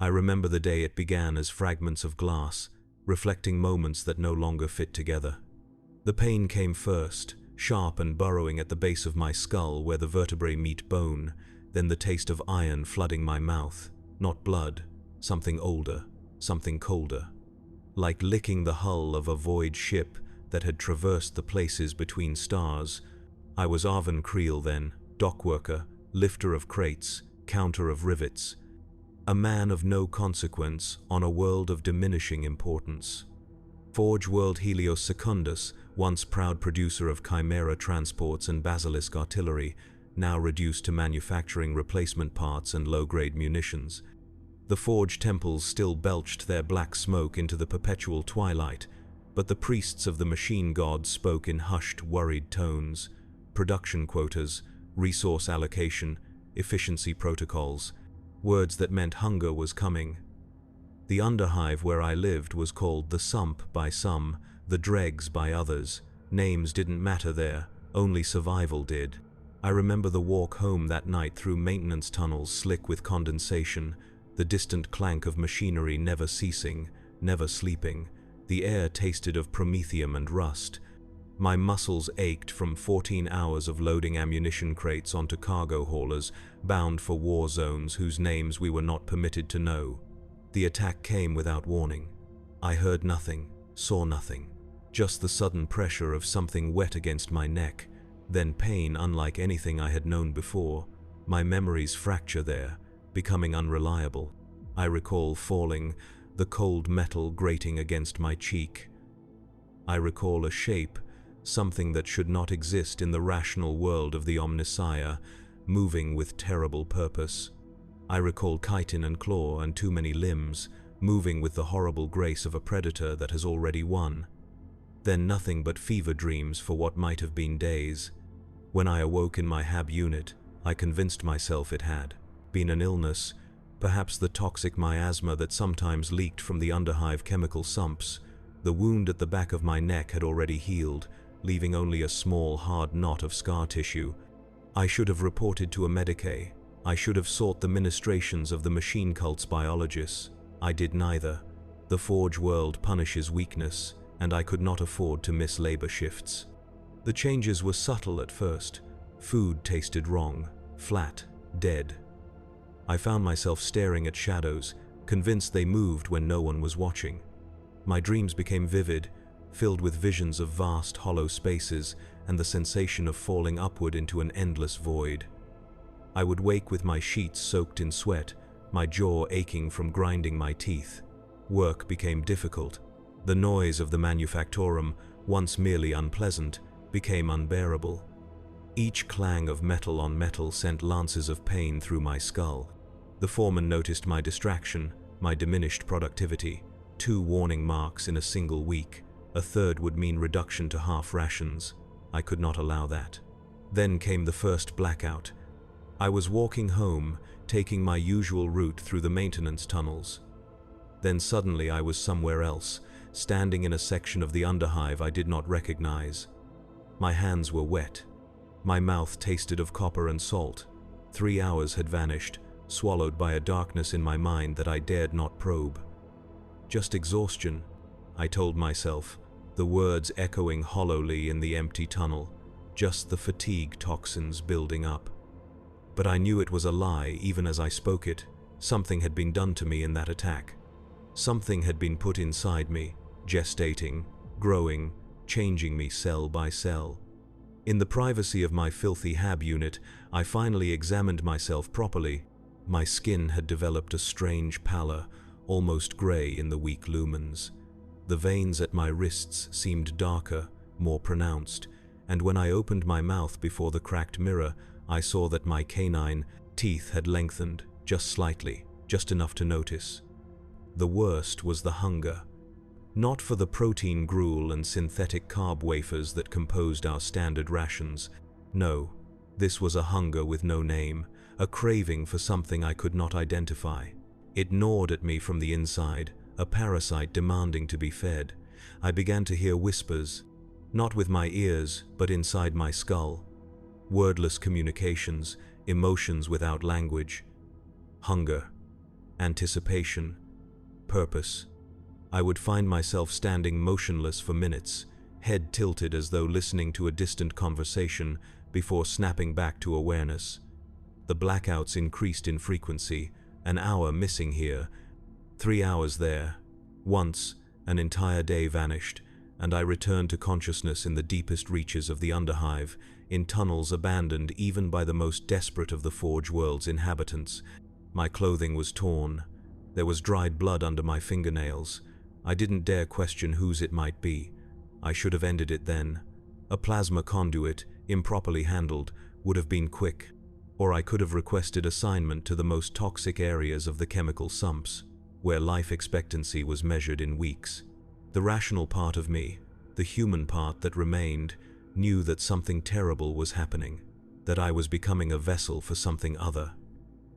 I remember the day it began as fragments of glass, reflecting moments that no longer fit together. The pain came first, sharp and burrowing at the base of my skull where the vertebrae meet bone, then the taste of iron flooding my mouth, not blood, something older, something colder. Like licking the hull of a void ship that had traversed the places between stars. I was Arven Creel then, dockworker, lifter of crates, counter of rivets. A man of no consequence on a world of diminishing importance. Forge World Helios Secundus, once proud producer of Chimera transports and Basilisk artillery, now reduced to manufacturing replacement parts and low-grade munitions. The forge temples still belched their black smoke into the perpetual twilight, but the priests of the machine god spoke in hushed, worried tones. Production quotas, resource allocation, efficiency protocols, words that meant hunger was coming. The underhive where I lived was called the Sump by some, the Dregs by others. Names didn't matter there, only survival did. I remember the walk home that night through maintenance tunnels slick with condensation, the distant clank of machinery never ceasing, never sleeping. The air tasted of promethium and rust. My muscles ached from 14 hours of loading ammunition crates onto cargo haulers bound for war zones whose names we were not permitted to know. The attack came without warning. I heard nothing, saw nothing. Just the sudden pressure of something wet against my neck, then pain unlike anything I had known before. My memories fracture there, becoming unreliable. I recall falling, the cold metal grating against my cheek. I recall a shape, something that should not exist in the rational world of the Omnissiah, moving with terrible purpose. I recall chitin and claw and too many limbs, moving with the horrible grace of a predator that has already won. Then nothing but fever dreams for what might have been days. When I awoke in my HAB unit, I convinced myself it had been an illness, perhaps the toxic miasma that sometimes leaked from the underhive chemical sumps. The wound at the back of my neck had already healed, leaving only a small, hard knot of scar tissue. I should have reported to a medicae. I should have sought the ministrations of the machine cult's biologists. I did neither. The forge world punishes weakness, and I could not afford to miss labor shifts. The changes were subtle at first. Food tasted wrong, flat, dead. I found myself staring at shadows, convinced they moved when no one was watching. My dreams became vivid, filled with visions of vast, hollow spaces and the sensation of falling upward into an endless void. I would wake with my sheets soaked in sweat, my jaw aching from grinding my teeth. Work became difficult. The noise of the manufacturum, once merely unpleasant, became unbearable. Each clang of metal on metal sent lances of pain through my skull. The foreman noticed my distraction, my diminished productivity. 2 warning marks in a single week. A third would mean reduction to half rations. I could not allow that. Then came the first blackout. I was walking home, taking my usual route through the maintenance tunnels. Then suddenly I was somewhere else, standing in a section of the underhive I did not recognize. My hands were wet. My mouth tasted of copper and salt. 3 hours had vanished, swallowed by a darkness in my mind that I dared not probe. Just exhaustion, I told myself, the words echoing hollowly in the empty tunnel, just the fatigue toxins building up. But I knew it was a lie even as I spoke it. Something had been done to me in that attack. Something had been put inside me, gestating, growing, changing me cell by cell. In the privacy of my filthy HAB unit, I finally examined myself properly. My skin had developed a strange pallor, almost gray in the weak lumens. The veins at my wrists seemed darker, more pronounced, and when I opened my mouth before the cracked mirror, I saw that my canine teeth had lengthened, just slightly, just enough to notice. The worst was the hunger. Not for the protein gruel and synthetic carb wafers that composed our standard rations. No, this was a hunger with no name, a craving for something I could not identify. It gnawed at me from the inside, a parasite demanding to be fed. I began to hear whispers, not with my ears, but inside my skull. Wordless communications, emotions without language. Hunger. anticipation, purpose. I would find myself standing motionless for minutes, head tilted as though listening to a distant conversation, before snapping back to awareness. The blackouts increased in frequency, an hour missing here, 3 hours there. Once, an entire day vanished, and I returned to consciousness in the deepest reaches of the Underhive, in tunnels abandoned even by the most desperate of the Forge World's inhabitants. My clothing was torn. There was dried blood under my fingernails. I didn't dare question whose it might be. I should have ended it then. A plasma conduit, improperly handled, would have been quick. Or I could have requested assignment to the most toxic areas of the chemical sumps, where life expectancy was measured in weeks. The rational part of me, the human part that remained, knew that something terrible was happening, that I was becoming a vessel for something other.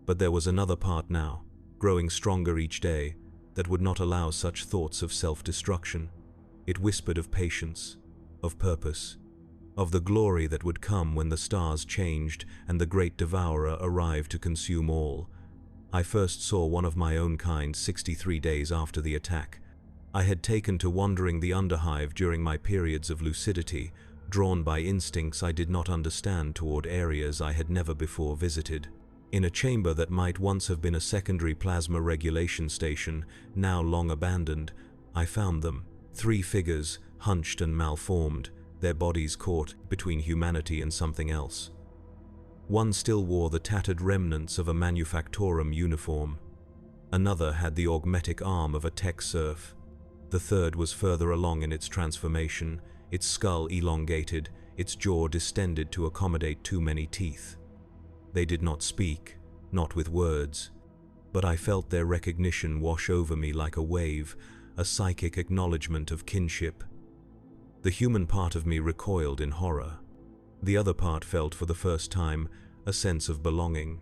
But there was another part now, growing stronger each day, that would not allow such thoughts of self-destruction. It whispered of patience, of purpose, of the glory that would come when the stars changed and the great devourer arrived to consume all. I first saw one of my own kind 63 days after the attack. I had taken to wandering the Underhive during my periods of lucidity, drawn by instincts I did not understand toward areas I had never before visited. In a chamber that might once have been a secondary plasma regulation station, now long abandoned, I found them, 3 figures, hunched and malformed, their bodies caught between humanity and something else. One still wore the tattered remnants of a manufacturum uniform. Another had the augmetic arm of a tech serf. The third was further along in its transformation, its skull elongated, its jaw distended to accommodate too many teeth. They did not speak, not with words, but I felt their recognition wash over me like a wave, a psychic acknowledgement of kinship. The human part of me recoiled in horror. The other part felt for the first time a sense of belonging.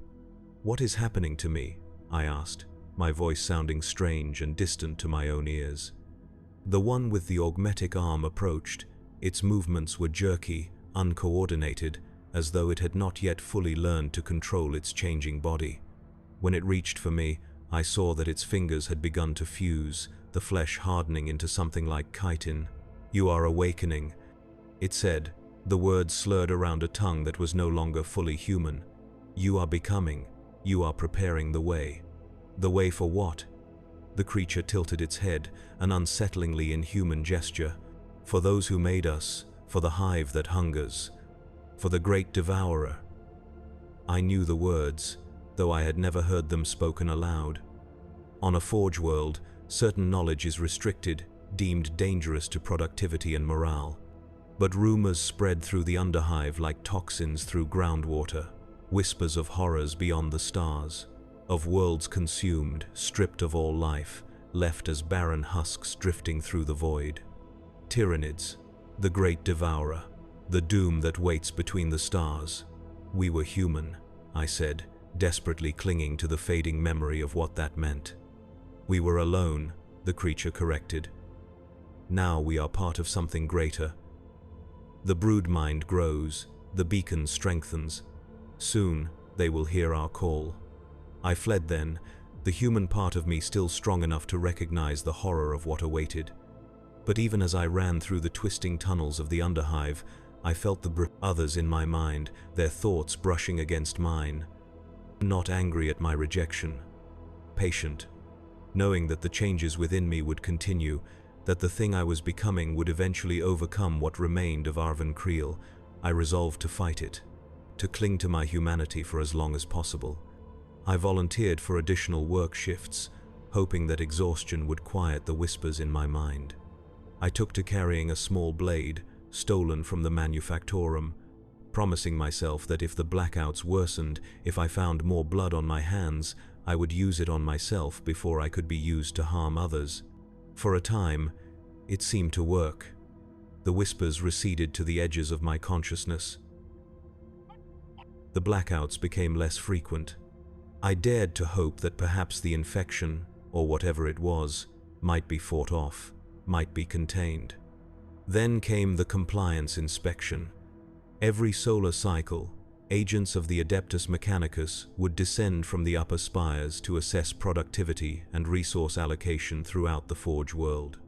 "What is happening to me?" I asked, my voice sounding strange and distant to my own ears. The one with the augmetic arm approached. Its movements were jerky, uncoordinated, as though it had not yet fully learned to control its changing body. When it reached for me, I saw that its fingers had begun to fuse, the flesh hardening into something like chitin. "You are awakening," it said, the words slurred around a tongue that was no longer fully human. "You are becoming. You are preparing the way." The way for what? The creature tilted its head, an unsettlingly inhuman gesture. "For those who made us, for the hive that hungers, for the great devourer." I knew the words, though I had never heard them spoken aloud. On a Forge world, certain knowledge is restricted, deemed dangerous to productivity and morale. But rumors spread through the Underhive like toxins through groundwater, whispers of horrors beyond the stars, of worlds consumed, stripped of all life, left as barren husks drifting through the void. Tyranids, the great devourer, the doom that waits between the stars. "We were human," I said, desperately clinging to the fading memory of what that meant. "We were alone," the creature corrected. "Now we are part of something greater." The brood mind grows, the beacon strengthens. Soon they will hear our call. I fled then, the human part of me still strong enough to recognize the horror of what awaited. But even as I ran through the twisting tunnels of the Underhive, I felt the others in my mind, their thoughts brushing against mine. Not angry at my rejection. Patient, knowing that the changes within me would continue, that the thing I was becoming would eventually overcome what remained of Arven Creel. I resolved to fight it, to cling to my humanity for as long as possible. I volunteered for additional work shifts, hoping that exhaustion would quiet the whispers in my mind. I took to carrying a small blade, stolen from the manufacturum, promising myself that if the blackouts worsened, if I found more blood on my hands, I would use it on myself before I could be used to harm others. For a time, it seemed to work. The whispers receded to the edges of my consciousness. The blackouts became less frequent. I dared to hope that perhaps the infection, or whatever it was, might be fought off, might be contained. Then came the compliance inspection. Every solar cycle, Agents of the Adeptus Mechanicus would descend from the upper spires to assess productivity and resource allocation throughout the Forge world.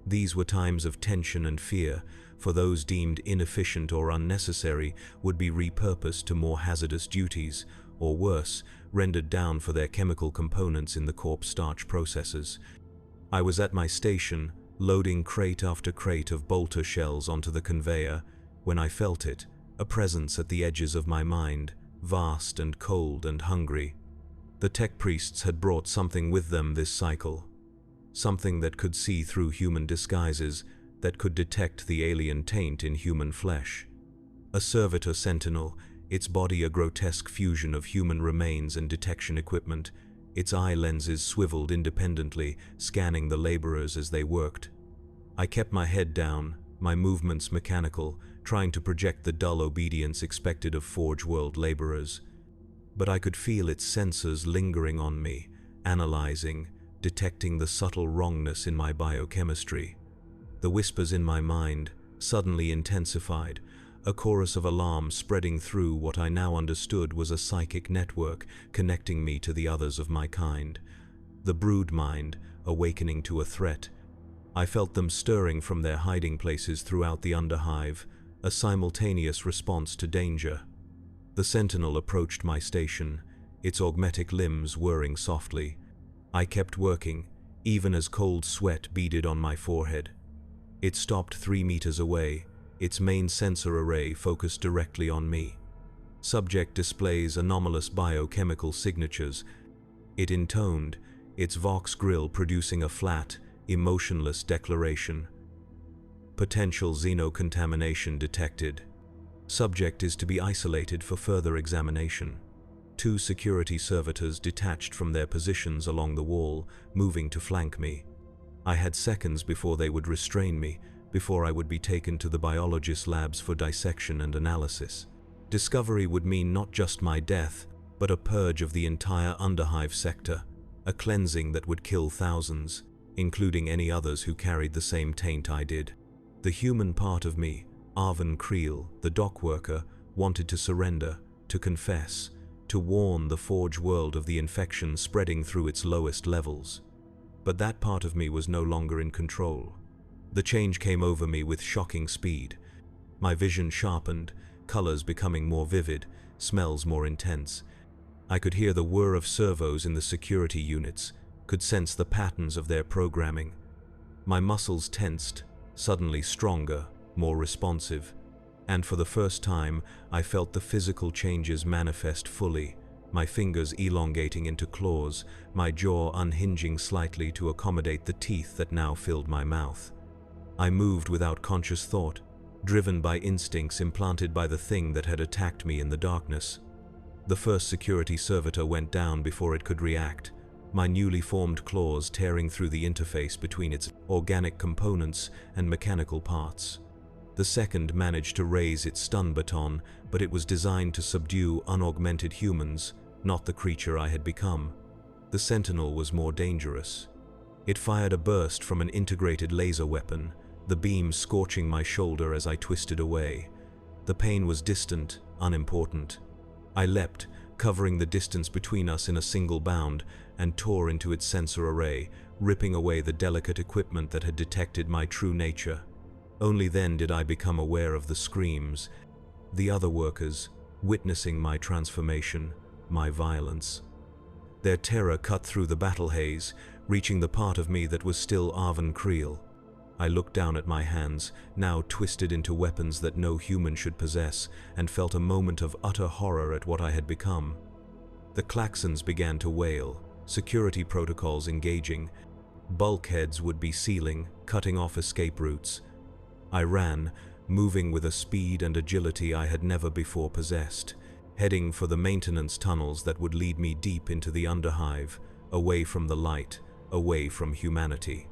These were times of tension and fear, for those deemed inefficient or unnecessary would be repurposed to more hazardous duties, or worse, rendered down for their chemical components in the corpse starch processes. I was at my station, loading crate after crate of bolter shells onto the conveyor, when I felt it, a presence at the edges of my mind, vast and cold and hungry. The tech priests had brought something with them this cycle. Something that could see through human disguises, that could detect the alien taint in human flesh. A servitor sentinel, its body a grotesque fusion of human remains and detection equipment, its eye lenses swiveled independently, scanning the laborers as they worked. I kept my head down, my movements mechanical, trying to project the dull obedience expected of Forge world laborers. But I could feel its sensors lingering on me, analyzing, detecting the subtle wrongness in my biochemistry. The whispers in my mind suddenly intensified, a chorus of alarm spreading through what I now understood was a psychic network connecting me to the others of my kind. The brood mind, awakening to a threat. I felt them stirring from their hiding places throughout the underhive, a simultaneous response to danger. The sentinel approached my station, its augmetic limbs whirring softly. I kept working, even as cold sweat beaded on my forehead. It stopped 3 meters away, its main sensor array focused directly on me. Subject displays anomalous biochemical signatures. It intoned, its Vox grill producing a flat, emotionless declaration. Potential xenocontamination detected. Subject is to be isolated for further examination. 2 security servitors detached from their positions along the wall, moving to flank me. I had seconds before they would restrain me, before I would be taken to the biologist labs for dissection and analysis. Discovery would mean not just my death, but a purge of the entire underhive sector, a cleansing that would kill thousands, including any others who carried the same taint I did. The human part of me, Arven Creel, the dock worker, wanted to surrender, to confess, to warn the Forge world of the infection spreading through its lowest levels. But that part of me was no longer in control. The change came over me with shocking speed. My vision sharpened, colors becoming more vivid, smells more intense. I could hear the whir of servos in the security units, could sense the patterns of their programming. My muscles tensed, suddenly stronger, more responsive, and for the first time I felt the physical changes manifest fully, my fingers elongating into claws, my jaw unhinging slightly to accommodate the teeth that now filled my mouth. I moved without conscious thought, driven by instincts implanted by the thing that had attacked me in the darkness. The first security servitor went down before it could react, my newly formed claws tearing through the interface between its organic components and mechanical parts. The second managed to raise its stun baton, but it was designed to subdue unaugmented humans, not the creature I had become. The sentinel was more dangerous. It fired a burst from an integrated laser weapon, the beam scorching my shoulder as I twisted away. The pain was distant, unimportant. I leapt, covering the distance between us in a single bound, and tore into its sensor array, ripping away the delicate equipment that had detected my true nature. Only then did I become aware of the screams, the other workers, witnessing my transformation, my violence. Their terror cut through the battle haze, reaching the part of me that was still Arven Creel. I looked down at my hands, now twisted into weapons that no human should possess, and felt a moment of utter horror at what I had become. The klaxons began to wail, security protocols engaging. Bulkheads would be sealing, cutting off escape routes. I ran, moving with a speed and agility I had never before possessed, heading for the maintenance tunnels that would lead me deep into the underhive, away from the light, away from humanity.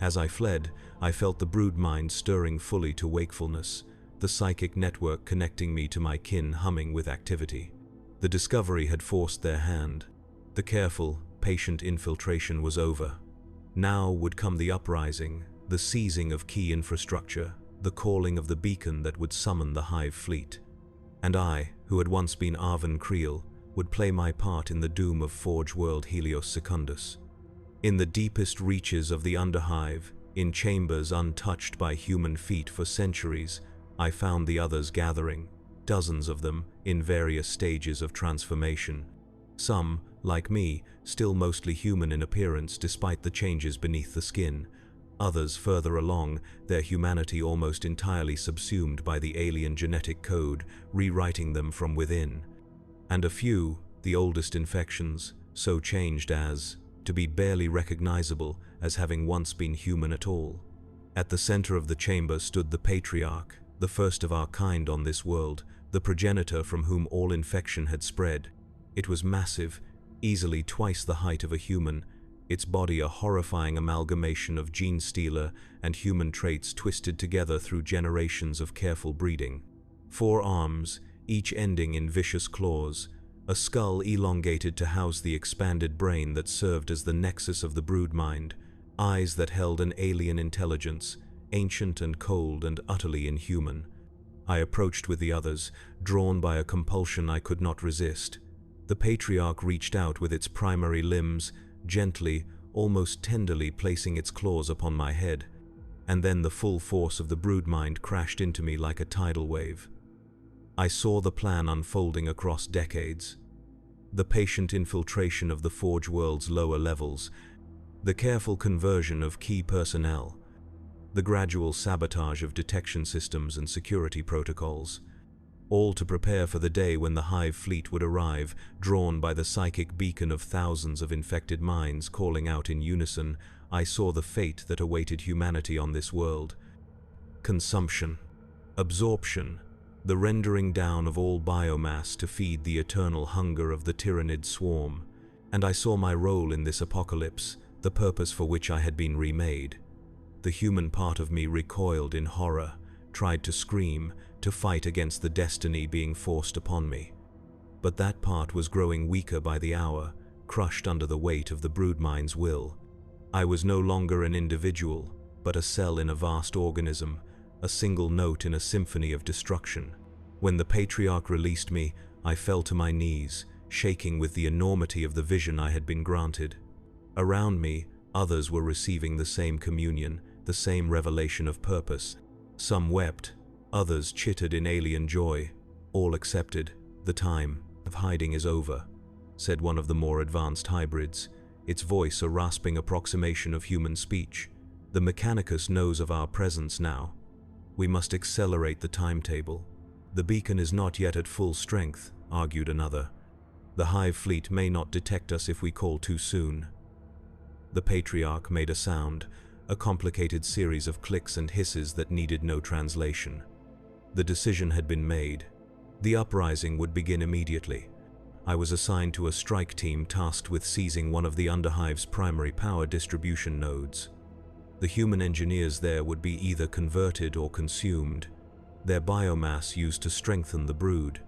As I fled, I felt the brood mind stirring fully to wakefulness, the psychic network connecting me to my kin humming with activity. The discovery had forced their hand. The careful, patient infiltration was over. Now would come the uprising, the seizing of key infrastructure, the calling of the beacon that would summon the hive fleet. And I, who had once been Arven Creel, would play my part in the doom of Forge World Helios Secundus. In the deepest reaches of the Underhive, in chambers untouched by human feet for centuries, I found the others gathering, dozens of them in various stages of transformation. Some, like me, still mostly human in appearance despite the changes beneath the skin. Others further along, their humanity almost entirely subsumed by the alien genetic code, rewriting them from within. And a few, the oldest infections, so changed as to be barely recognizable as having once been human at all. At the center of the chamber stood the patriarch, the first of our kind on this world, the progenitor from whom all infection had spread. It was massive, easily twice the height of a human, its body a horrifying amalgamation of Genestealer and human traits twisted together through generations of careful breeding. 4 arms, each ending in vicious claws, a skull elongated to house the expanded brain that served as the nexus of the broodmind, eyes that held an alien intelligence, ancient and cold and utterly inhuman. I approached with the others, drawn by a compulsion I could not resist. The patriarch reached out with its primary limbs, gently, almost tenderly placing its claws upon my head, and then the full force of the broodmind crashed into me like a tidal wave. I saw the plan unfolding across decades. The patient infiltration of the Forge World's lower levels, the careful conversion of key personnel, the gradual sabotage of detection systems and security protocols, all to prepare for the day when the hive fleet would arrive, drawn by the psychic beacon of thousands of infected minds calling out in unison. I saw the fate that awaited humanity on this world. Consumption, absorption, the rendering down of all biomass to feed the eternal hunger of the tyrannid swarm. And I saw my role in this apocalypse, the purpose for which I had been remade. The human part of me recoiled in horror, tried to scream, to fight against the destiny being forced upon me. But that part was growing weaker by the hour, crushed under the weight of the broodmind's will. I was no longer an individual, but a cell in a vast organism, a single note in a symphony of destruction. When the patriarch released me, I fell to my knees, shaking with the enormity of the vision I had been granted. Around me, others were receiving the same communion, the same revelation of purpose. Some wept, others chittered in alien joy. All accepted. The time of hiding is over, said one of the more advanced hybrids, its voice a rasping approximation of human speech. The Mechanicus knows of our presence now. We must accelerate the timetable. The beacon is not yet at full strength, argued another. The hive fleet may not detect us if we call too soon. The patriarch made a sound, a complicated series of clicks and hisses that needed no translation. The decision had been made. The uprising would begin immediately. I was assigned to a strike team tasked with seizing one of the Underhive's primary power distribution nodes. The human engineers there would be either converted or consumed, their biomass used to strengthen the brood.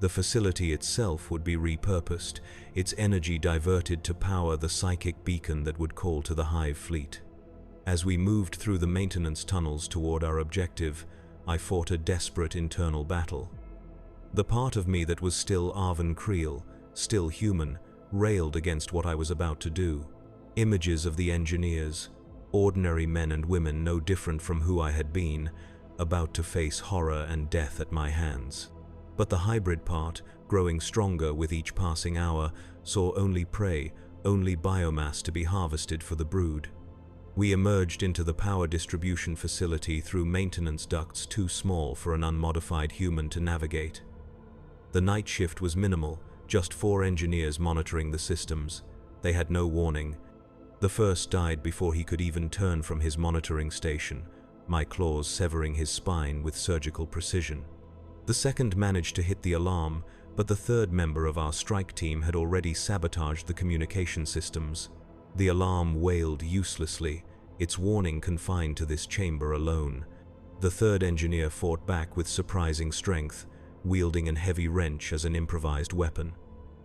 The facility itself would be repurposed, its energy diverted to power the psychic beacon that would call to the hive fleet. As we moved through the maintenance tunnels toward our objective, I fought a desperate internal battle. The part of me that was still Arven Creel, still human, railed against what I was about to do. Images of the engineers, ordinary men and women no different from who I had been, about to face horror and death at my hands. But the hybrid part, growing stronger with each passing hour, saw only prey, only biomass to be harvested for the brood. We emerged into the power distribution facility through maintenance ducts too small for an unmodified human to navigate. The night shift was minimal, just 4 engineers monitoring the systems. They had no warning. The first died before he could even turn from his monitoring station, my claws severing his spine with surgical precision. The second managed to hit the alarm, but the third member of our strike team had already sabotaged the communication systems. The alarm wailed uselessly, its warning confined to this chamber alone. The third engineer fought back with surprising strength, wielding a heavy wrench as an improvised weapon.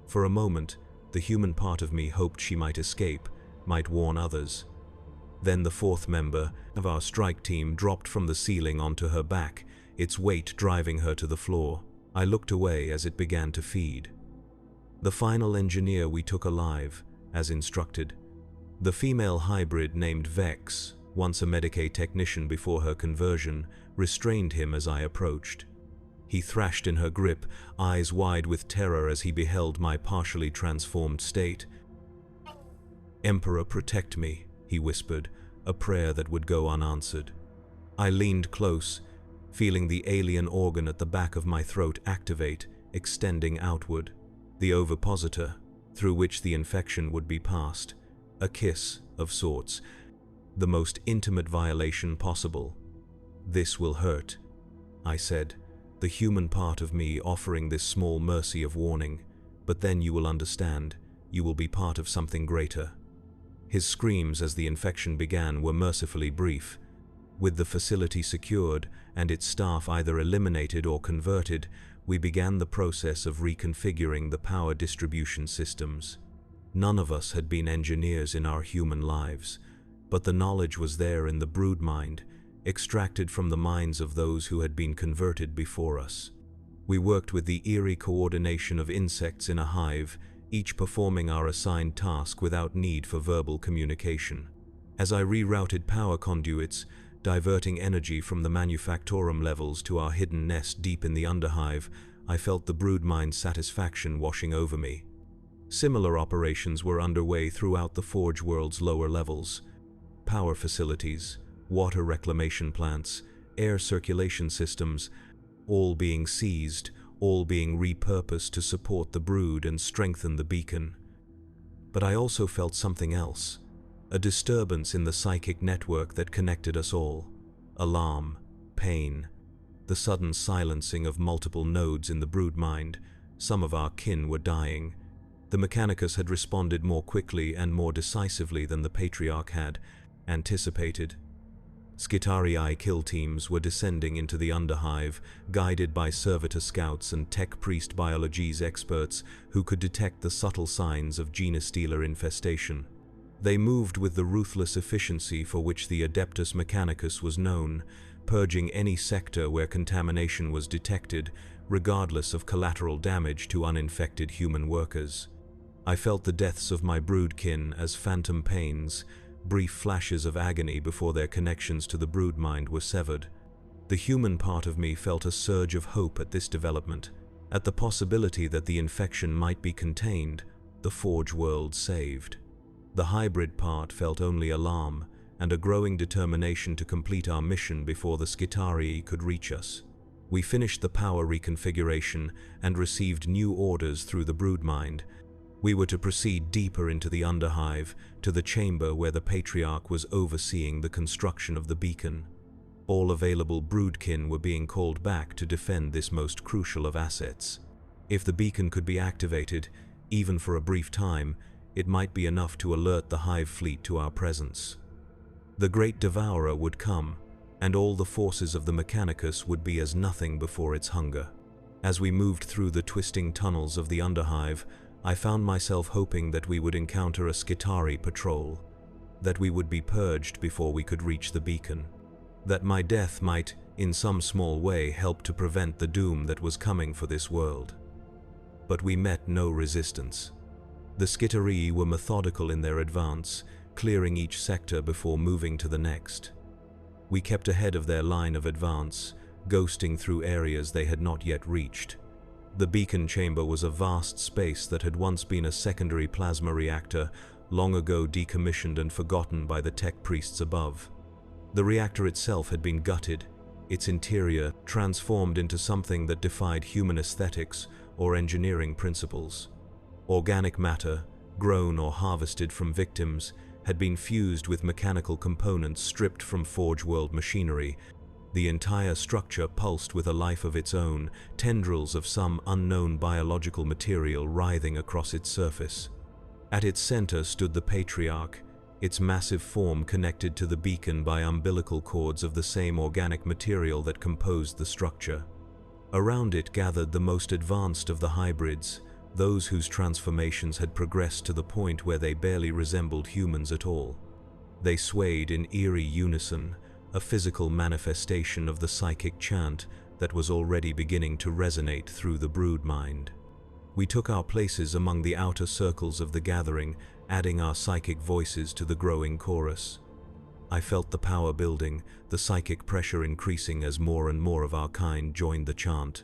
For a moment, the human part of me hoped she might escape, might warn others. Then the fourth member of our strike team dropped from the ceiling onto her back, its weight driving her to the floor. I looked away as it began to feed. The final engineer we took alive, as instructed. The female hybrid named Vex, once a Medicae technician before her conversion, restrained him as I approached. He thrashed in her grip, eyes wide with terror as he beheld my partially transformed state. "Emperor, protect me," he whispered, a prayer that would go unanswered. I leaned close, feeling the alien organ at the back of my throat activate, extending outward. The ovipositor, through which the infection would be passed. A kiss, of sorts. The most intimate violation possible. "This will hurt," I said, the human part of me offering this small mercy of warning. "But then you will understand. You will be part of something greater." His screams as the infection began were mercifully brief. With the facility secured and its staff either eliminated or converted, we began the process of reconfiguring the power distribution systems. None of us had been engineers in our human lives, but the knowledge was there in the brood mind, extracted from the minds of those who had been converted before us. We worked with the eerie coordination of insects in a hive, each performing our assigned task without need for verbal communication. As I rerouted power conduits, diverting energy from the manufacturum levels to our hidden nest deep in the underhive, I felt the broodmind's satisfaction washing over me. Similar operations were underway throughout the Forge world's lower levels. Power facilities, water reclamation plants, air circulation systems, all being seized, all being repurposed to support the brood and strengthen the beacon. But I also felt something else. A disturbance in the psychic network that connected us all. Alarm, pain, the sudden silencing of multiple nodes in the brood mind. Some of our kin were dying. The Mechanicus had responded more quickly and more decisively than the patriarch had anticipated. Skitarii kill teams were descending into the underhive, guided by servitor scouts and tech priest biologies experts who could detect the subtle signs of Genestealer infestation. They moved with the ruthless efficiency for which the Adeptus Mechanicus was known, purging any sector where contamination was detected, regardless of collateral damage to uninfected human workers. I felt the deaths of my broodkin as phantom pains, brief flashes of agony before their connections to the broodmind were severed. The human part of me felt a surge of hope at this development, at the possibility that the infection might be contained, the Forge world saved. The hybrid part felt only alarm and a growing determination to complete our mission before the Skitarii could reach us. We finished the power reconfiguration and received new orders through the broodmind. We were to proceed deeper into the underhive, to the chamber where the patriarch was overseeing the construction of the beacon. All available broodkin were being called back to defend this most crucial of assets. If the beacon could be activated, even for a brief time, it might be enough to alert the hive fleet to our presence. The great devourer would come, and all the forces of the Mechanicus would be as nothing before its hunger. As we moved through the twisting tunnels of the underhive, I found myself hoping that we would encounter a Skitarii patrol, that we would be purged before we could reach the beacon, that my death might, in some small way, help to prevent the doom that was coming for this world. But we met no resistance. The Skitarii were methodical in their advance, clearing each sector before moving to the next. We kept ahead of their line of advance, ghosting through areas they had not yet reached. The beacon chamber was a vast space that had once been a secondary plasma reactor, long ago decommissioned and forgotten by the tech priests above. The reactor itself had been gutted, its interior transformed into something that defied human aesthetics or engineering principles. Organic matter, grown or harvested from victims, had been fused with mechanical components stripped from Forge world machinery. The entire structure pulsed with a life of its own, tendrils of some unknown biological material writhing across its surface. At its center stood the patriarch, its massive form connected to the beacon by umbilical cords of the same organic material that composed the structure. Around it gathered the most advanced of the hybrids, those whose transformations had progressed to the point where they barely resembled humans at all. They swayed in eerie unison, a physical manifestation of the psychic chant that was already beginning to resonate through the brood mind. We took our places among the outer circles of the gathering, adding our psychic voices to the growing chorus. I felt the power building, the psychic pressure increasing as more and more of our kind joined the chant.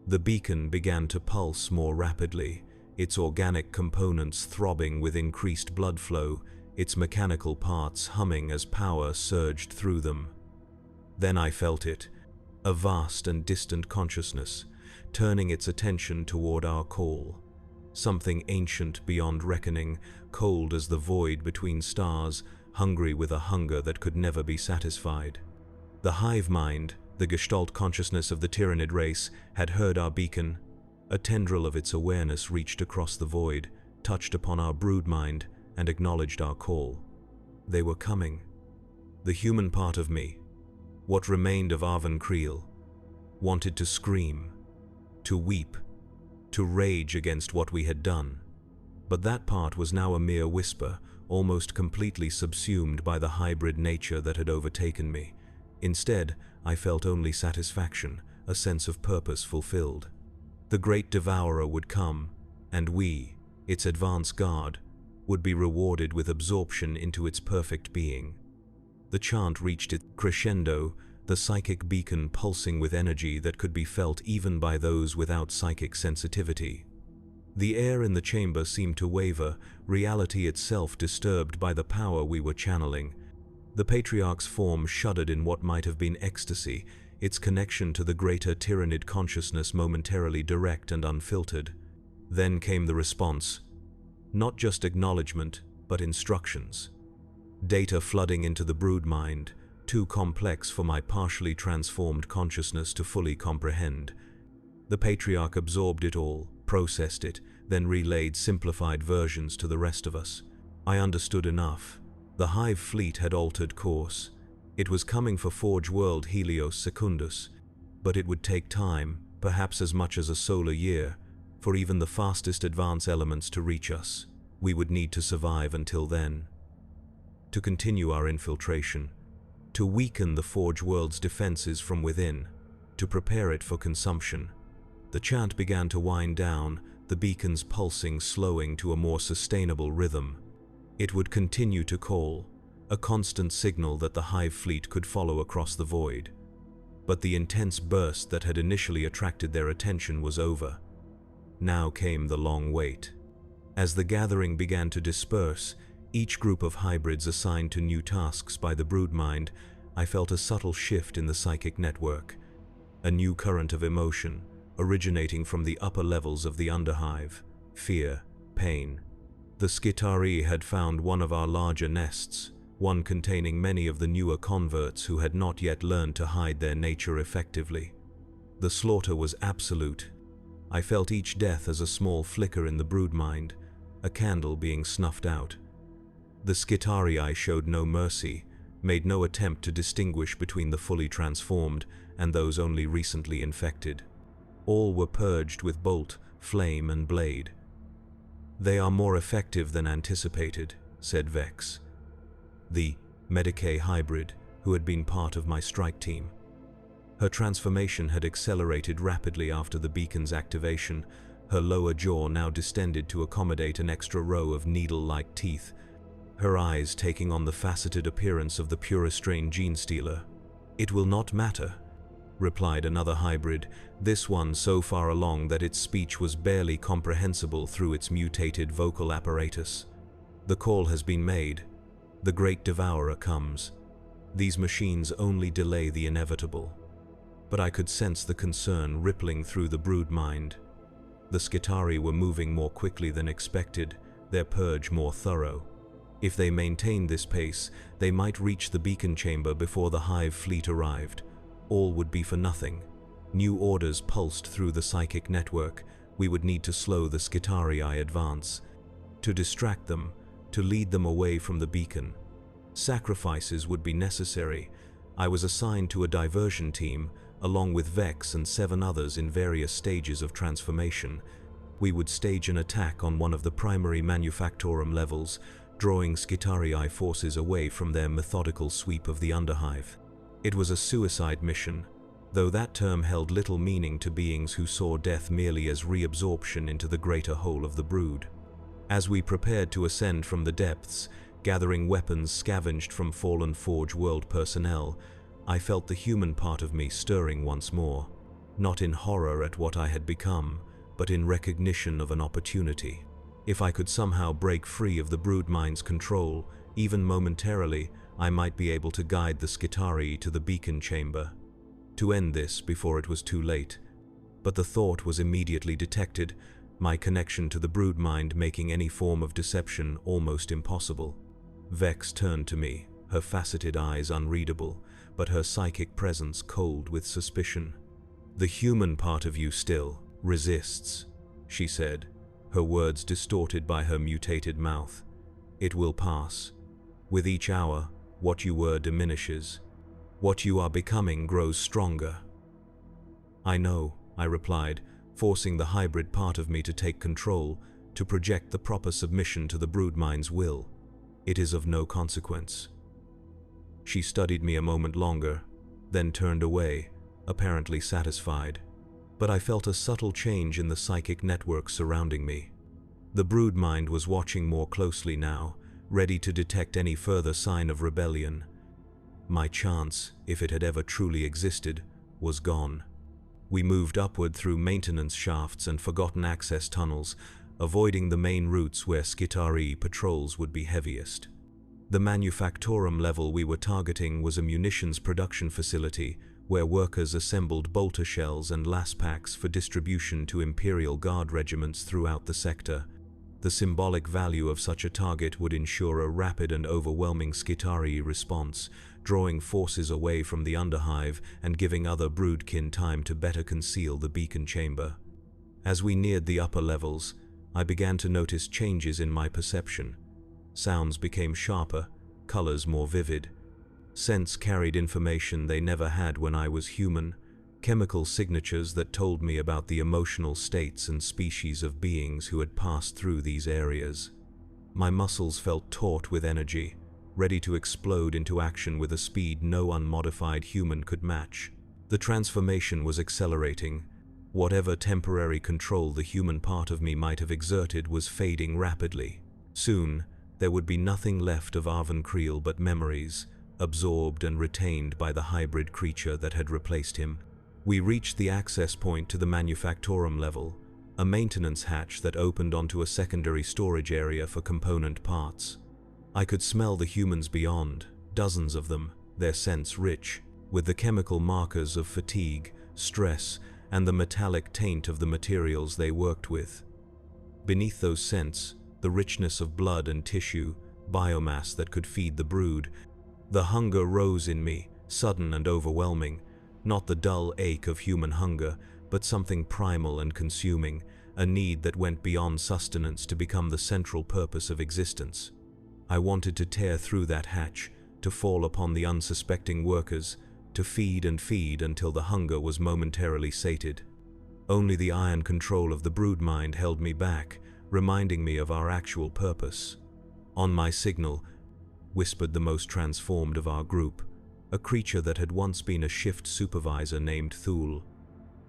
The beacon began to pulse more rapidly, its organic components throbbing with increased blood flow, its mechanical parts humming as power surged through them. Then I felt it, a vast and distant consciousness, turning its attention toward our call. Something ancient beyond reckoning, cold as the void between stars, hungry with a hunger that could never be satisfied. The hive mind, the gestalt consciousness of the Tyranid race, had heard our beacon. A tendril of its awareness reached across the void, touched upon our brood mind, and acknowledged our call. They were coming. The human part of me, what remained of Arven Creel, wanted to scream, to weep, to rage against what we had done. But that part was now a mere whisper, almost completely subsumed by the hybrid nature that had overtaken me. Instead, I felt only satisfaction, a sense of purpose fulfilled. The great devourer would come, and we, its advance guard, would be rewarded with absorption into its perfect being. The chant reached its crescendo, the psychic beacon pulsing with energy that could be felt even by those without psychic sensitivity. The air in the chamber seemed to waver, reality itself disturbed by the power we were channeling. The patriarch's form shuddered in what might have been ecstasy, its connection to the greater Tyranid consciousness momentarily direct and unfiltered. Then came the response. Not just acknowledgement, but instructions. Data flooding into the brood mind, too complex for my partially transformed consciousness to fully comprehend. The patriarch absorbed it all, processed it, then relayed simplified versions to the rest of us. I understood enough. The hive fleet had altered course. It was coming for Forge World Helios Secundus, but it would take time, perhaps as much as a solar year, for even the fastest advance elements to reach us. We would need to survive until then. To continue our infiltration, to weaken the Forge World's defenses from within, to prepare it for consumption. The chant began to wind down, the beacon's pulsing slowing to a more sustainable rhythm. It would continue to call, a constant signal that the hive fleet could follow across the void. But the intense burst that had initially attracted their attention was over. Now came the long wait. As the gathering began to disperse, each group of hybrids assigned to new tasks by the broodmind, I felt a subtle shift in the psychic network. A new current of emotion, originating from the upper levels of the underhive, fear, pain. The Skitari had found one of our larger nests, one containing many of the newer converts who had not yet learned to hide their nature effectively. The slaughter was absolute. I felt each death as a small flicker in the broodmind, a candle being snuffed out. The Skitarii showed no mercy, made no attempt to distinguish between the fully transformed and those only recently infected. All were purged with bolt, flame, and blade. "They are more effective than anticipated," said Vex, the Medicae hybrid who had been part of my strike team. Her transformation had accelerated rapidly after the beacon's activation, her lower jaw now distended to accommodate an extra row of needle-like teeth, her eyes taking on the faceted appearance of the purest-strain Genestealer. "It will not matter," replied another hybrid, this one so far along that its speech was barely comprehensible through its mutated vocal apparatus. "The call has been made. The great devourer comes. These machines only delay the inevitable." But I could sense the concern rippling through the brood mind. The Skitari were moving more quickly than expected, their purge more thorough. If they maintained this pace, they might reach the beacon chamber before the hive fleet arrived. All would be for nothing. New orders pulsed through the psychic network. We would need to slow the Skitarii advance, to distract them, to lead them away from the beacon. Sacrifices would be necessary. I was assigned to a diversion team, along with Vex and 7 others in various stages of transformation. We would stage an attack on one of the primary manufacturum levels, drawing Skitarii forces away from their methodical sweep of the underhive. It was a suicide mission, though that term held little meaning to beings who saw death merely as reabsorption into the greater whole of the brood. As we prepared to ascend from the depths, gathering weapons scavenged from fallen Forge World personnel, I felt the human part of me stirring once more, not in horror at what I had become, but in recognition of an opportunity. If I could somehow break free of the broodmind's control, even momentarily, I might be able to guide the Skitarii to the beacon chamber, to end this before it was too late. But the thought was immediately detected, my connection to the broodmind making any form of deception almost impossible. Vex turned to me, her faceted eyes unreadable, but her psychic presence cold with suspicion. "The human part of you still resists," she said, her words distorted by her mutated mouth. "It will pass. With each hour, what you were diminishes. What you are becoming grows stronger." "I know," I replied, forcing the hybrid part of me to take control, to project the proper submission to the broodmind's will. "It is of no consequence." She studied me a moment longer, then turned away, apparently satisfied. But I felt a subtle change in the psychic network surrounding me. The broodmind was watching more closely now, ready to detect any further sign of rebellion. My chance, if it had ever truly existed, was gone. We moved upward through maintenance shafts and forgotten access tunnels, avoiding the main routes where Skitarii patrols would be heaviest. The manufacturum level we were targeting was a munitions production facility where workers assembled bolter shells and las packs for distribution to Imperial Guard regiments throughout the sector. The symbolic value of such a target would ensure a rapid and overwhelming Skitarii response, drawing forces away from the underhive and giving other broodkin time to better conceal the beacon chamber. As we neared the upper levels, I began to notice changes in my perception. Sounds became sharper, colors more vivid. Scents carried information they never had when I was human, chemical signatures that told me about the emotional states and species of beings who had passed through these areas. My muscles felt taut with energy, ready to explode into action with a speed no unmodified human could match. The transformation was accelerating. Whatever temporary control the human part of me might have exerted was fading rapidly. Soon, there would be nothing left of Arven Creel but memories, absorbed and retained by the hybrid creature that had replaced him. We reached the access point to the manufacturum level, a maintenance hatch that opened onto a secondary storage area for component parts. I could smell the humans beyond, dozens of them, their scents rich, with the chemical markers of fatigue, stress, and the metallic taint of the materials they worked with. Beneath those scents, the richness of blood and tissue, biomass that could feed the brood. The hunger rose in me, sudden and overwhelming, not the dull ache of human hunger, but something primal and consuming, a need that went beyond sustenance to become the central purpose of existence. I wanted to tear through that hatch, to fall upon the unsuspecting workers, to feed and feed until the hunger was momentarily sated. Only the iron control of the broodmind held me back, reminding me of our actual purpose. "On my signal," whispered the most transformed of our group, a creature that had once been a shift supervisor named Thule.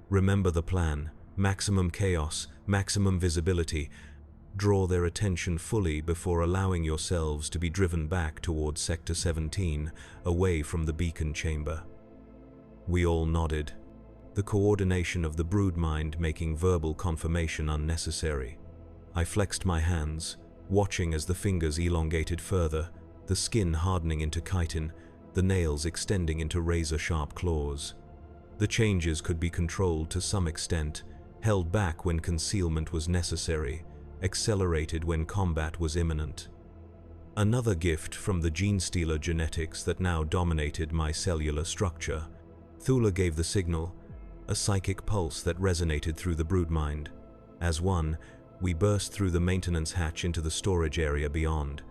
"Remember the plan: maximum chaos, maximum visibility. Draw their attention fully before allowing yourselves to be driven back towards Sector 17, away from the beacon chamber." We all nodded, the coordination of the broodmind making verbal confirmation unnecessary. I flexed my hands, watching as the fingers elongated further, the skin hardening into chitin, the nails extending into razor-sharp claws. The changes could be controlled to some extent, held back when concealment was necessary, accelerated when combat was imminent. Another gift from the Genestealer genetics that now dominated my cellular structure. Thula gave the signal, a psychic pulse that resonated through the broodmind. As one, we burst through the maintenance hatch into the storage area beyond.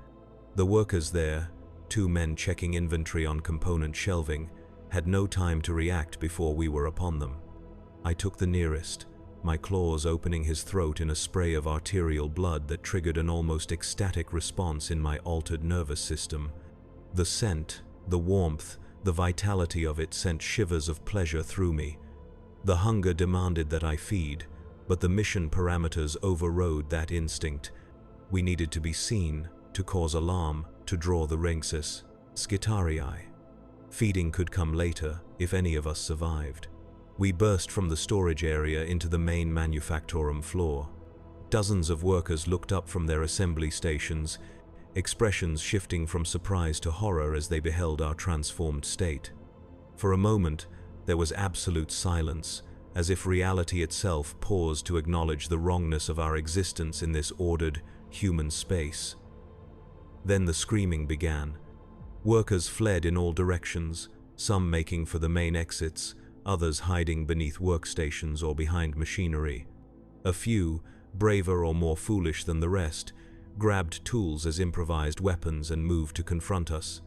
The workers there, 2 men checking inventory on component shelving, had no time to react before we were upon them. I took the nearest, my claws opening his throat in a spray of arterial blood that triggered an almost ecstatic response in my altered nervous system. The scent, the warmth, The vitality of it sent shivers of pleasure through me. The hunger demanded that I feed, but the mission parameters overrode that instinct. We needed to be seen, to cause alarm, to draw the Rengsis. Skitarii. Feeding could come later, if any of us survived. We burst from the storage area into the main manufacturum floor. Dozens of workers looked up from their assembly stations, expressions shifting from surprise to horror as they beheld our transformed state. For a moment, there was absolute silence, as if reality itself paused to acknowledge the wrongness of our existence in this ordered, human space. Then the screaming began. Workers fled in all directions, some making for the main exits, others hiding beneath workstations or behind machinery. A few, braver or more foolish than the rest, grabbed tools as improvised weapons and moved to confront us.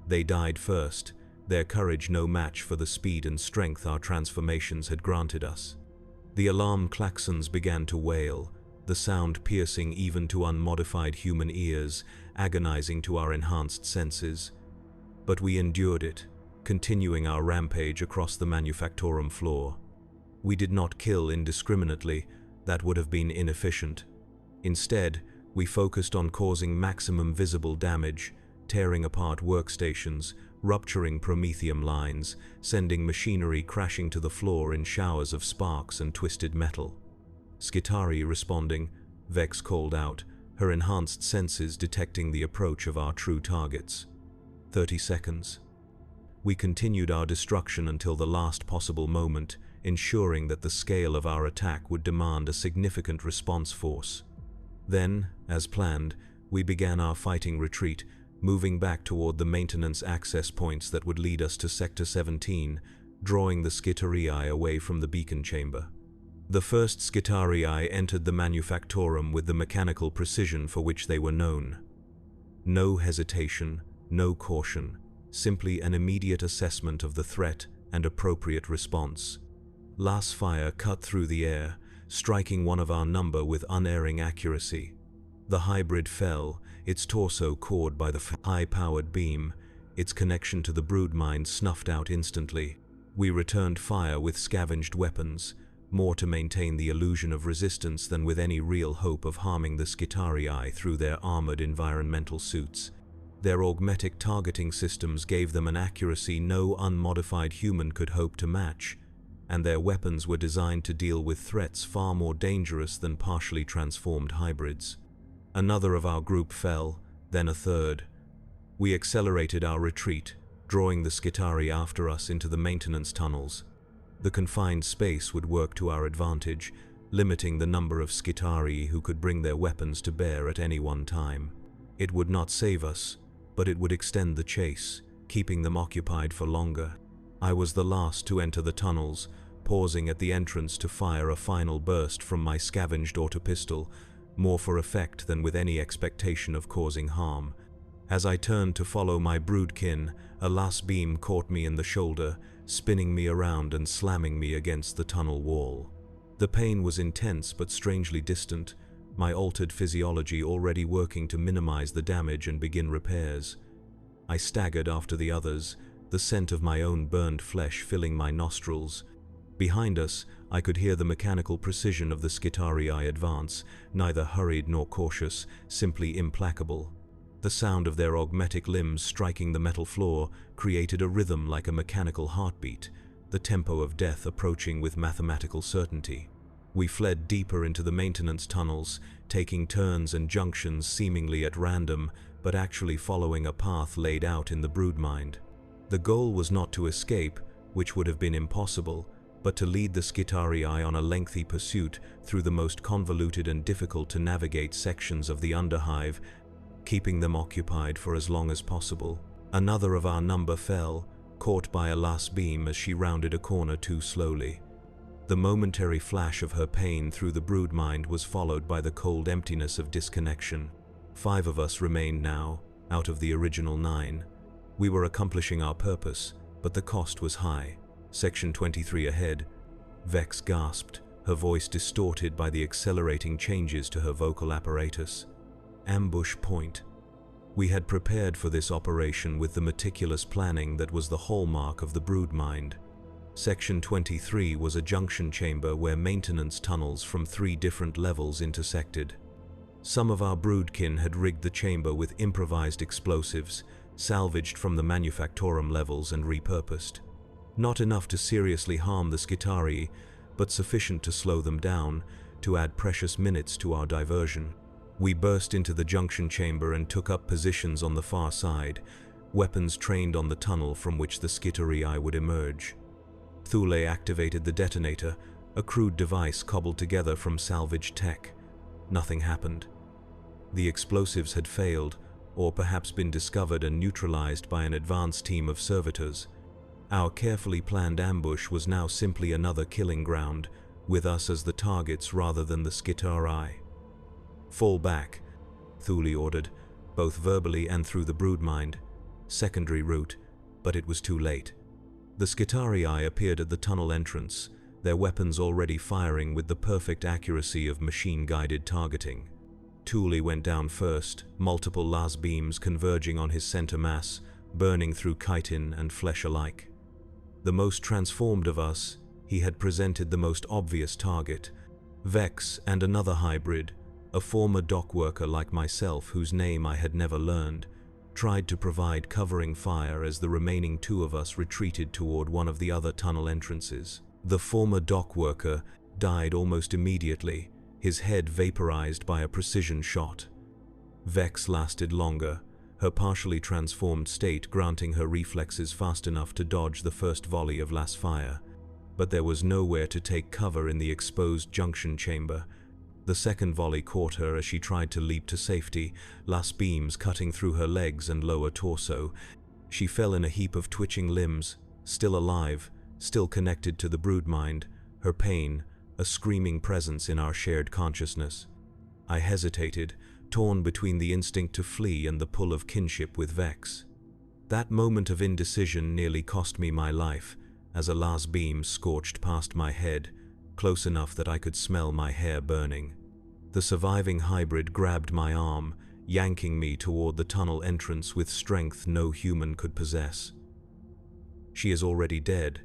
They died first, their courage no match for the speed and strength our transformations had granted us. The alarm klaxons began to wail, the sound piercing even to unmodified human ears, agonizing to our enhanced senses. But we endured it, continuing our rampage across the manufacturum floor. We did not kill indiscriminately, that would have been inefficient. Instead, we focused on causing maximum visible damage, tearing apart workstations, rupturing promethium lines, sending machinery crashing to the floor in showers of sparks and twisted metal. Skitarii responding, Vex called out, her enhanced senses detecting the approach of our true targets. 30 seconds. We continued our destruction until the last possible moment, ensuring that the scale of our attack would demand a significant response force. Then, as planned, we began our fighting retreat, moving back toward the maintenance access points that would lead us to Sector 17, drawing the Skitarii away from the beacon chamber. The first Skitarii entered the manufacturum with the mechanical precision for which they were known. No hesitation, no caution, simply an immediate assessment of the threat and appropriate response. Las fire cut through the air, striking one of our number with unerring accuracy. The hybrid fell, its torso cored by the high-powered beam, its connection to the broodmine snuffed out instantly. We returned fire with scavenged weapons, more to maintain the illusion of resistance than with any real hope of harming the Skitarii through their armored environmental suits. Their augmetic targeting systems gave them an accuracy no unmodified human could hope to match, and their weapons were designed to deal with threats far more dangerous than partially transformed hybrids. Another of our group fell, then a third. We accelerated our retreat, drawing the Skitarii after us into the maintenance tunnels. The confined space would work to our advantage, limiting the number of Skitarii who could bring their weapons to bear at any one time. It would not save us, but it would extend the chase, keeping them occupied for longer. I was the last to enter the tunnels, pausing at the entrance to fire a final burst from my scavenged autopistol, more for effect than with any expectation of causing harm. As I turned to follow my broodkin, a last beam caught me in the shoulder, spinning me around and slamming me against the tunnel wall. The pain was intense but strangely distant, my altered physiology already working to minimize the damage and begin repairs. I staggered after the others, the scent of my own burned flesh filling my nostrils. Behind us, I could hear the mechanical precision of the Skitarii advance, neither hurried nor cautious, simply implacable. The sound of their augmetic limbs striking the metal floor created a rhythm like a mechanical heartbeat, the tempo of death approaching with mathematical certainty. We fled deeper into the maintenance tunnels, taking turns and junctions seemingly at random, but actually following a path laid out in the broodmind. The goal was not to escape, which would have been impossible, but to lead the Skitarii on a lengthy pursuit through the most convoluted and difficult to navigate sections of the underhive, keeping them occupied for as long as possible. Another of our number fell, caught by a last beam as she rounded a corner too slowly. The momentary flash of her pain through the broodmind was followed by the cold emptiness of disconnection. 5 of us remained now, out of the original 9. We were accomplishing our purpose, but the cost was high. Section 23 ahead. Vex gasped, her voice distorted by the accelerating changes to her vocal apparatus. Ambush point. We had prepared for this operation with the meticulous planning that was the hallmark of the broodmind. Section 23 was a junction chamber where maintenance tunnels from 3 different levels intersected. Some of our broodkin had rigged the chamber with improvised explosives, salvaged from the manufacturum levels and repurposed. Not enough to seriously harm the Skitarii, but sufficient to slow them down, to add precious minutes to our diversion. We burst into the junction chamber and took up positions on the far side, weapons trained on the tunnel from which the Skitarii would emerge. Thule activated the detonator, a crude device cobbled together from salvaged tech. Nothing happened. The explosives had failed, or perhaps been discovered and neutralized by an advanced team of servitors. Our carefully planned ambush was now simply another killing ground, with us as the targets rather than the Skitarii. "Fall back," Thule ordered, both verbally and through the broodmind. Secondary route, but it was too late. The Skitarii appeared at the tunnel entrance, their weapons already firing with the perfect accuracy of machine-guided targeting. Thule went down first, multiple las beams converging on his center mass, burning through chitin and flesh alike. The most transformed of us, he had presented the most obvious target: Vex and another hybrid, a former dock worker like myself whose name I had never learned, tried to provide covering fire as the remaining 2 of us retreated toward one of the other tunnel entrances. The former dock worker died almost immediately, his head vaporized by a precision shot. Vex lasted longer, her partially transformed state granting her reflexes fast enough to dodge the first volley of las fire, but there was nowhere to take cover in the exposed junction chamber. The second volley caught her as she tried to leap to safety, las beams cutting through her legs and lower torso. She fell in a heap of twitching limbs, still alive, still connected to the broodmind, her pain, a screaming presence in our shared consciousness. I hesitated, torn between the instinct to flee and the pull of kinship with Vex. That moment of indecision nearly cost me my life, as a las beam scorched past my head, close enough that I could smell my hair burning. The surviving hybrid grabbed my arm, yanking me toward the tunnel entrance with strength no human could possess. "She is already dead,"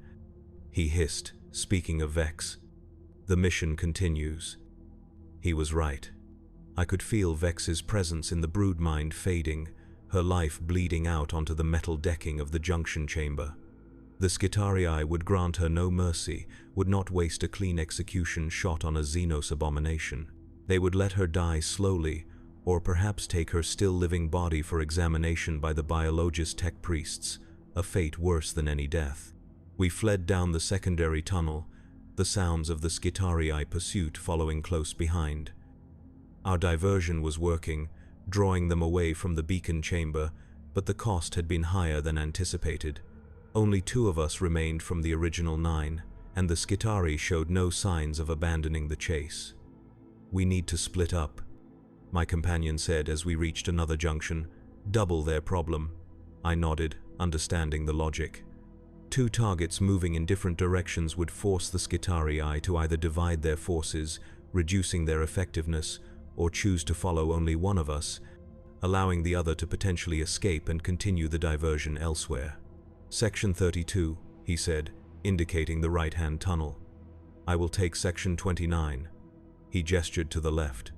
he hissed, speaking of Vex. "The mission continues." He was right. I could feel Vex's presence in the broodmind fading, her life bleeding out onto the metal decking of the junction chamber. The Skitarii would grant her no mercy, would not waste a clean execution shot on a Xenos abomination. They would let her die slowly, or perhaps take her still-living body for examination by the biologist tech priests, a fate worse than any death. We fled down the secondary tunnel, the sounds of the Skitarii pursuit following close behind. Our diversion was working, drawing them away from the beacon chamber, but the cost had been higher than anticipated. Only 2 of us remained from the original 9, and the Skitarii showed no signs of abandoning the chase. "We need to split up," my companion said as we reached another junction. "Double their problem." I nodded, understanding the logic. 2 targets moving in different directions would force the Skitarii to either divide their forces, reducing their effectiveness, or choose to follow only one of us, allowing the other to potentially escape and continue the diversion elsewhere. "Section 32, he said, indicating the right-hand tunnel. "I will take Section 29. He gestured to the left.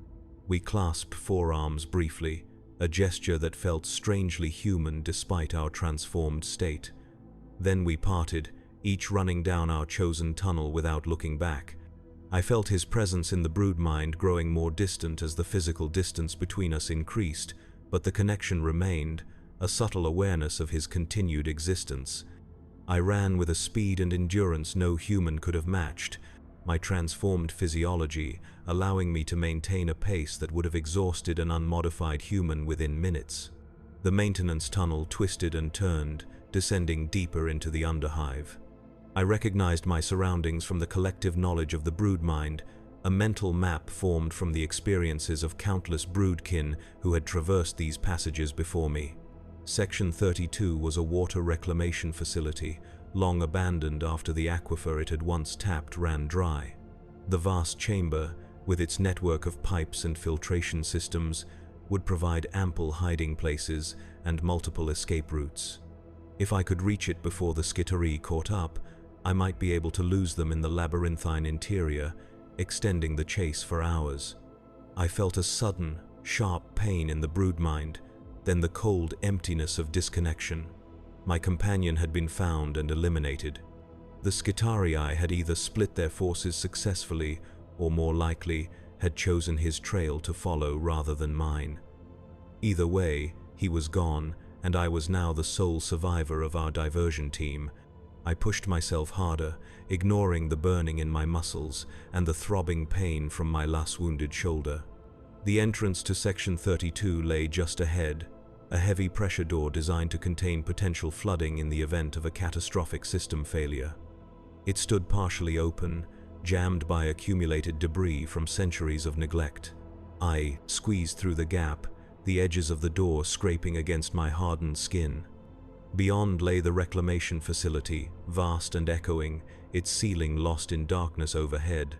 We clasped forearms briefly, a gesture that felt strangely human despite our transformed state. Then we parted, each running down our chosen tunnel without looking back. I felt his presence in the broodmind growing more distant as the physical distance between us increased, but the connection remained, a subtle awareness of his continued existence. I ran with a speed and endurance no human could have matched, my transformed physiology allowing me to maintain a pace that would have exhausted an unmodified human within minutes. The maintenance tunnel twisted and turned, descending deeper into the underhive. I recognized my surroundings from the collective knowledge of the broodmind, a mental map formed from the experiences of countless broodkin who had traversed these passages before me. Section 32 was a water reclamation facility, long abandoned after the aquifer it had once tapped ran dry. The vast chamber, with its network of pipes and filtration systems, would provide ample hiding places and multiple escape routes. If I could reach it before the skittery caught up, I might be able to lose them in the labyrinthine interior, extending the chase for hours. I felt a sudden, sharp pain in the broodmind, then the cold emptiness of disconnection. My companion had been found and eliminated. The Skitarii had either split their forces successfully, or more likely, had chosen his trail to follow rather than mine. Either way, he was gone, and I was now the sole survivor of our diversion team. I pushed myself harder, ignoring the burning in my muscles and the throbbing pain from my last wounded shoulder. The entrance to Section 32 lay just ahead, a heavy pressure door designed to contain potential flooding in the event of a catastrophic system failure. It stood partially open, jammed by accumulated debris from centuries of neglect. I squeezed through the gap, the edges of the door scraping against my hardened skin. Beyond lay the reclamation facility, vast and echoing, its ceiling lost in darkness overhead.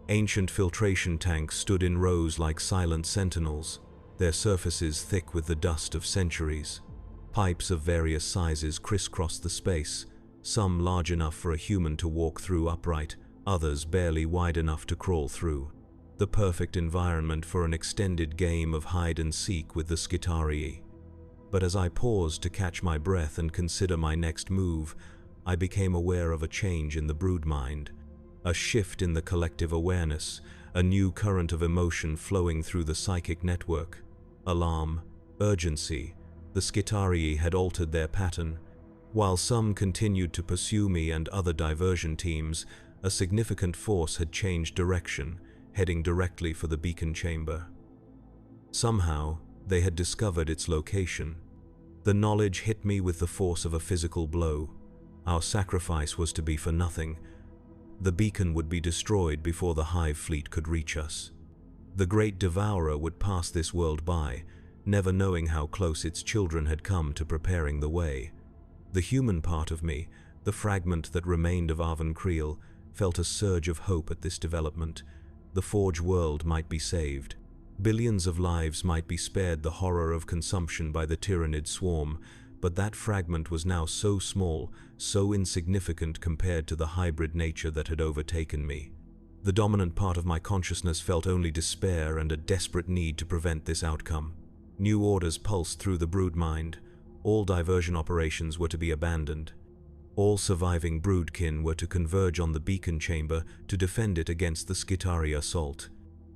Ancient filtration tanks stood in rows like silent sentinels, their surfaces thick with the dust of centuries. Pipes of various sizes crisscrossed the space, some large enough for a human to walk through upright, others barely wide enough to crawl through. The perfect environment for an extended game of hide-and-seek with the Skitarii. But as I paused to catch my breath and consider my next move, I became aware of a change in the broodmind, a shift in the collective awareness, a new current of emotion flowing through the psychic network. Alarm, urgency. The Skitarii had altered their pattern. While some continued to pursue me and other diversion teams, a significant force had changed direction, heading directly for the beacon chamber. Somehow, they had discovered its location. The knowledge hit me with the force of a physical blow. Our sacrifice was to be for nothing. The beacon would be destroyed before the hive fleet could reach us. The great devourer would pass this world by, never knowing how close its children had come to preparing the way. The human part of me, the fragment that remained of Arven Creel, felt a surge of hope at this development. The Forge world might be saved. Billions of lives might be spared the horror of consumption by the tyrannid swarm, but that fragment was now so small, so insignificant compared to the hybrid nature that had overtaken me. The dominant part of my consciousness felt only despair and a desperate need to prevent this outcome. New orders pulsed through the broodmind. All diversion operations were to be abandoned. All surviving broodkin were to converge on the beacon chamber to defend it against the Skitarii assault.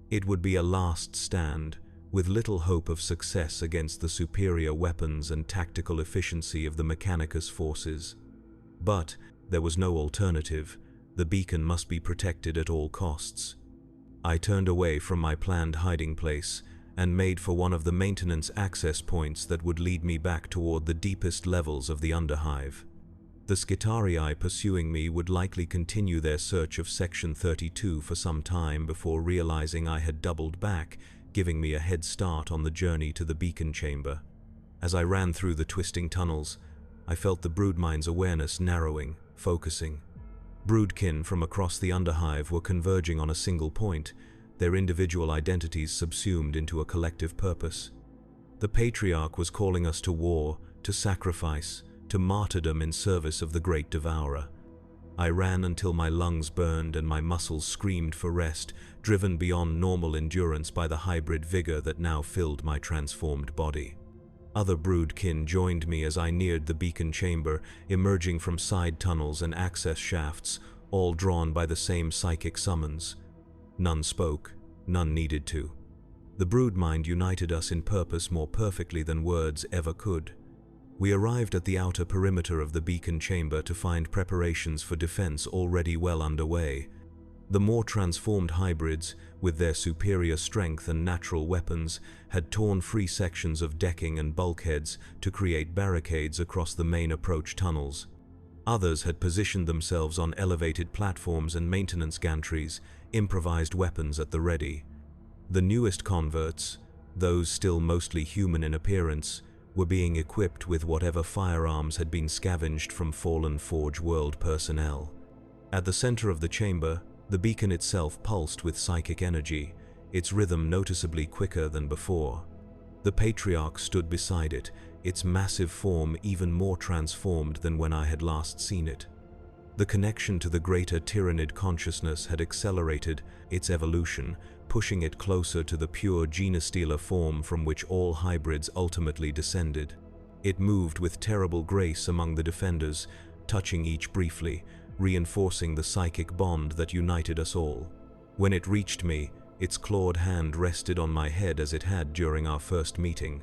It would be a last stand, with little hope of success against the superior weapons and tactical efficiency of the Mechanicus forces. But there was no alternative. The beacon must be protected at all costs. I turned away from my planned hiding place and made for one of the maintenance access points that would lead me back toward the deepest levels of the Underhive. The Skitarii pursuing me would likely continue their search of Section 32 for some time before realizing I had doubled back, giving me a head start on the journey to the beacon chamber. As I ran through the twisting tunnels, I felt the broodmind's awareness narrowing, focusing. Broodkin from across the Underhive were converging on a single point, their individual identities subsumed into a collective purpose. The patriarch was calling us to war, to sacrifice, to martyrdom in service of the great devourer. I ran until my lungs burned and my muscles screamed for rest, driven beyond normal endurance by the hybrid vigor that now filled my transformed body. Other broodkin joined me as I neared the beacon chamber, emerging from side tunnels and access shafts, all drawn by the same psychic summons. None spoke, none needed to. The broodmind united us in purpose more perfectly than words ever could. We arrived at the outer perimeter of the beacon chamber to find preparations for defense already well underway. The more transformed hybrids, with their superior strength and natural weapons, had torn free sections of decking and bulkheads to create barricades across the main approach tunnels. Others had positioned themselves on elevated platforms and maintenance gantries, improvised weapons at the ready. The newest converts, those still mostly human in appearance, were being equipped with whatever firearms had been scavenged from fallen Forge World personnel. At the center of the chamber, the beacon itself pulsed with psychic energy, its rhythm noticeably quicker than before. The patriarch stood beside it, its massive form even more transformed than when I had last seen it. The connection to the greater Tyrannid consciousness had accelerated its evolution, pushing it closer to the pure Genestealer form from which all hybrids ultimately descended. It moved with terrible grace among the defenders, touching each briefly, reinforcing the psychic bond that united us all. When it reached me, its clawed hand rested on my head as it had during our first meeting.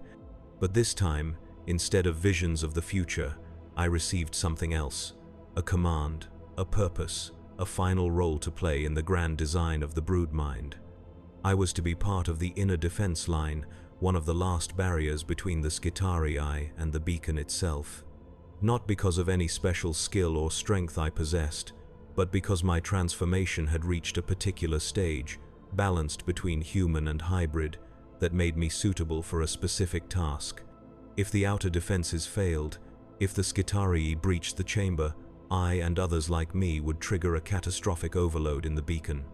But this time, instead of visions of the future, I received something else. A command, a purpose, a final role to play in the grand design of the broodmind. I was to be part of the inner defense line, one of the last barriers between the Skitarii and the beacon itself. Not because of any special skill or strength I possessed, but because my transformation had reached a particular stage, balanced between human and hybrid, that made me suitable for a specific task. If the outer defenses failed, if the Skitarii breached the chamber, I and others like me would trigger a catastrophic overload in the beacon.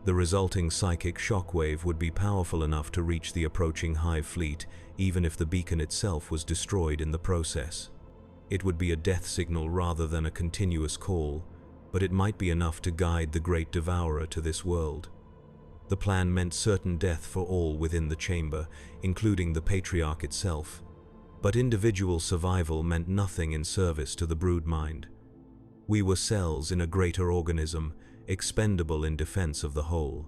The resulting psychic shockwave would be powerful enough to reach the approaching hive fleet, even if the beacon itself was destroyed in the process. It would be a death signal rather than a continuous call, but it might be enough to guide the great devourer to this world. The plan meant certain death for all within the chamber, including the patriarch itself. But individual survival meant nothing in service to the broodmind. We were cells in a greater organism, expendable in defense of the whole.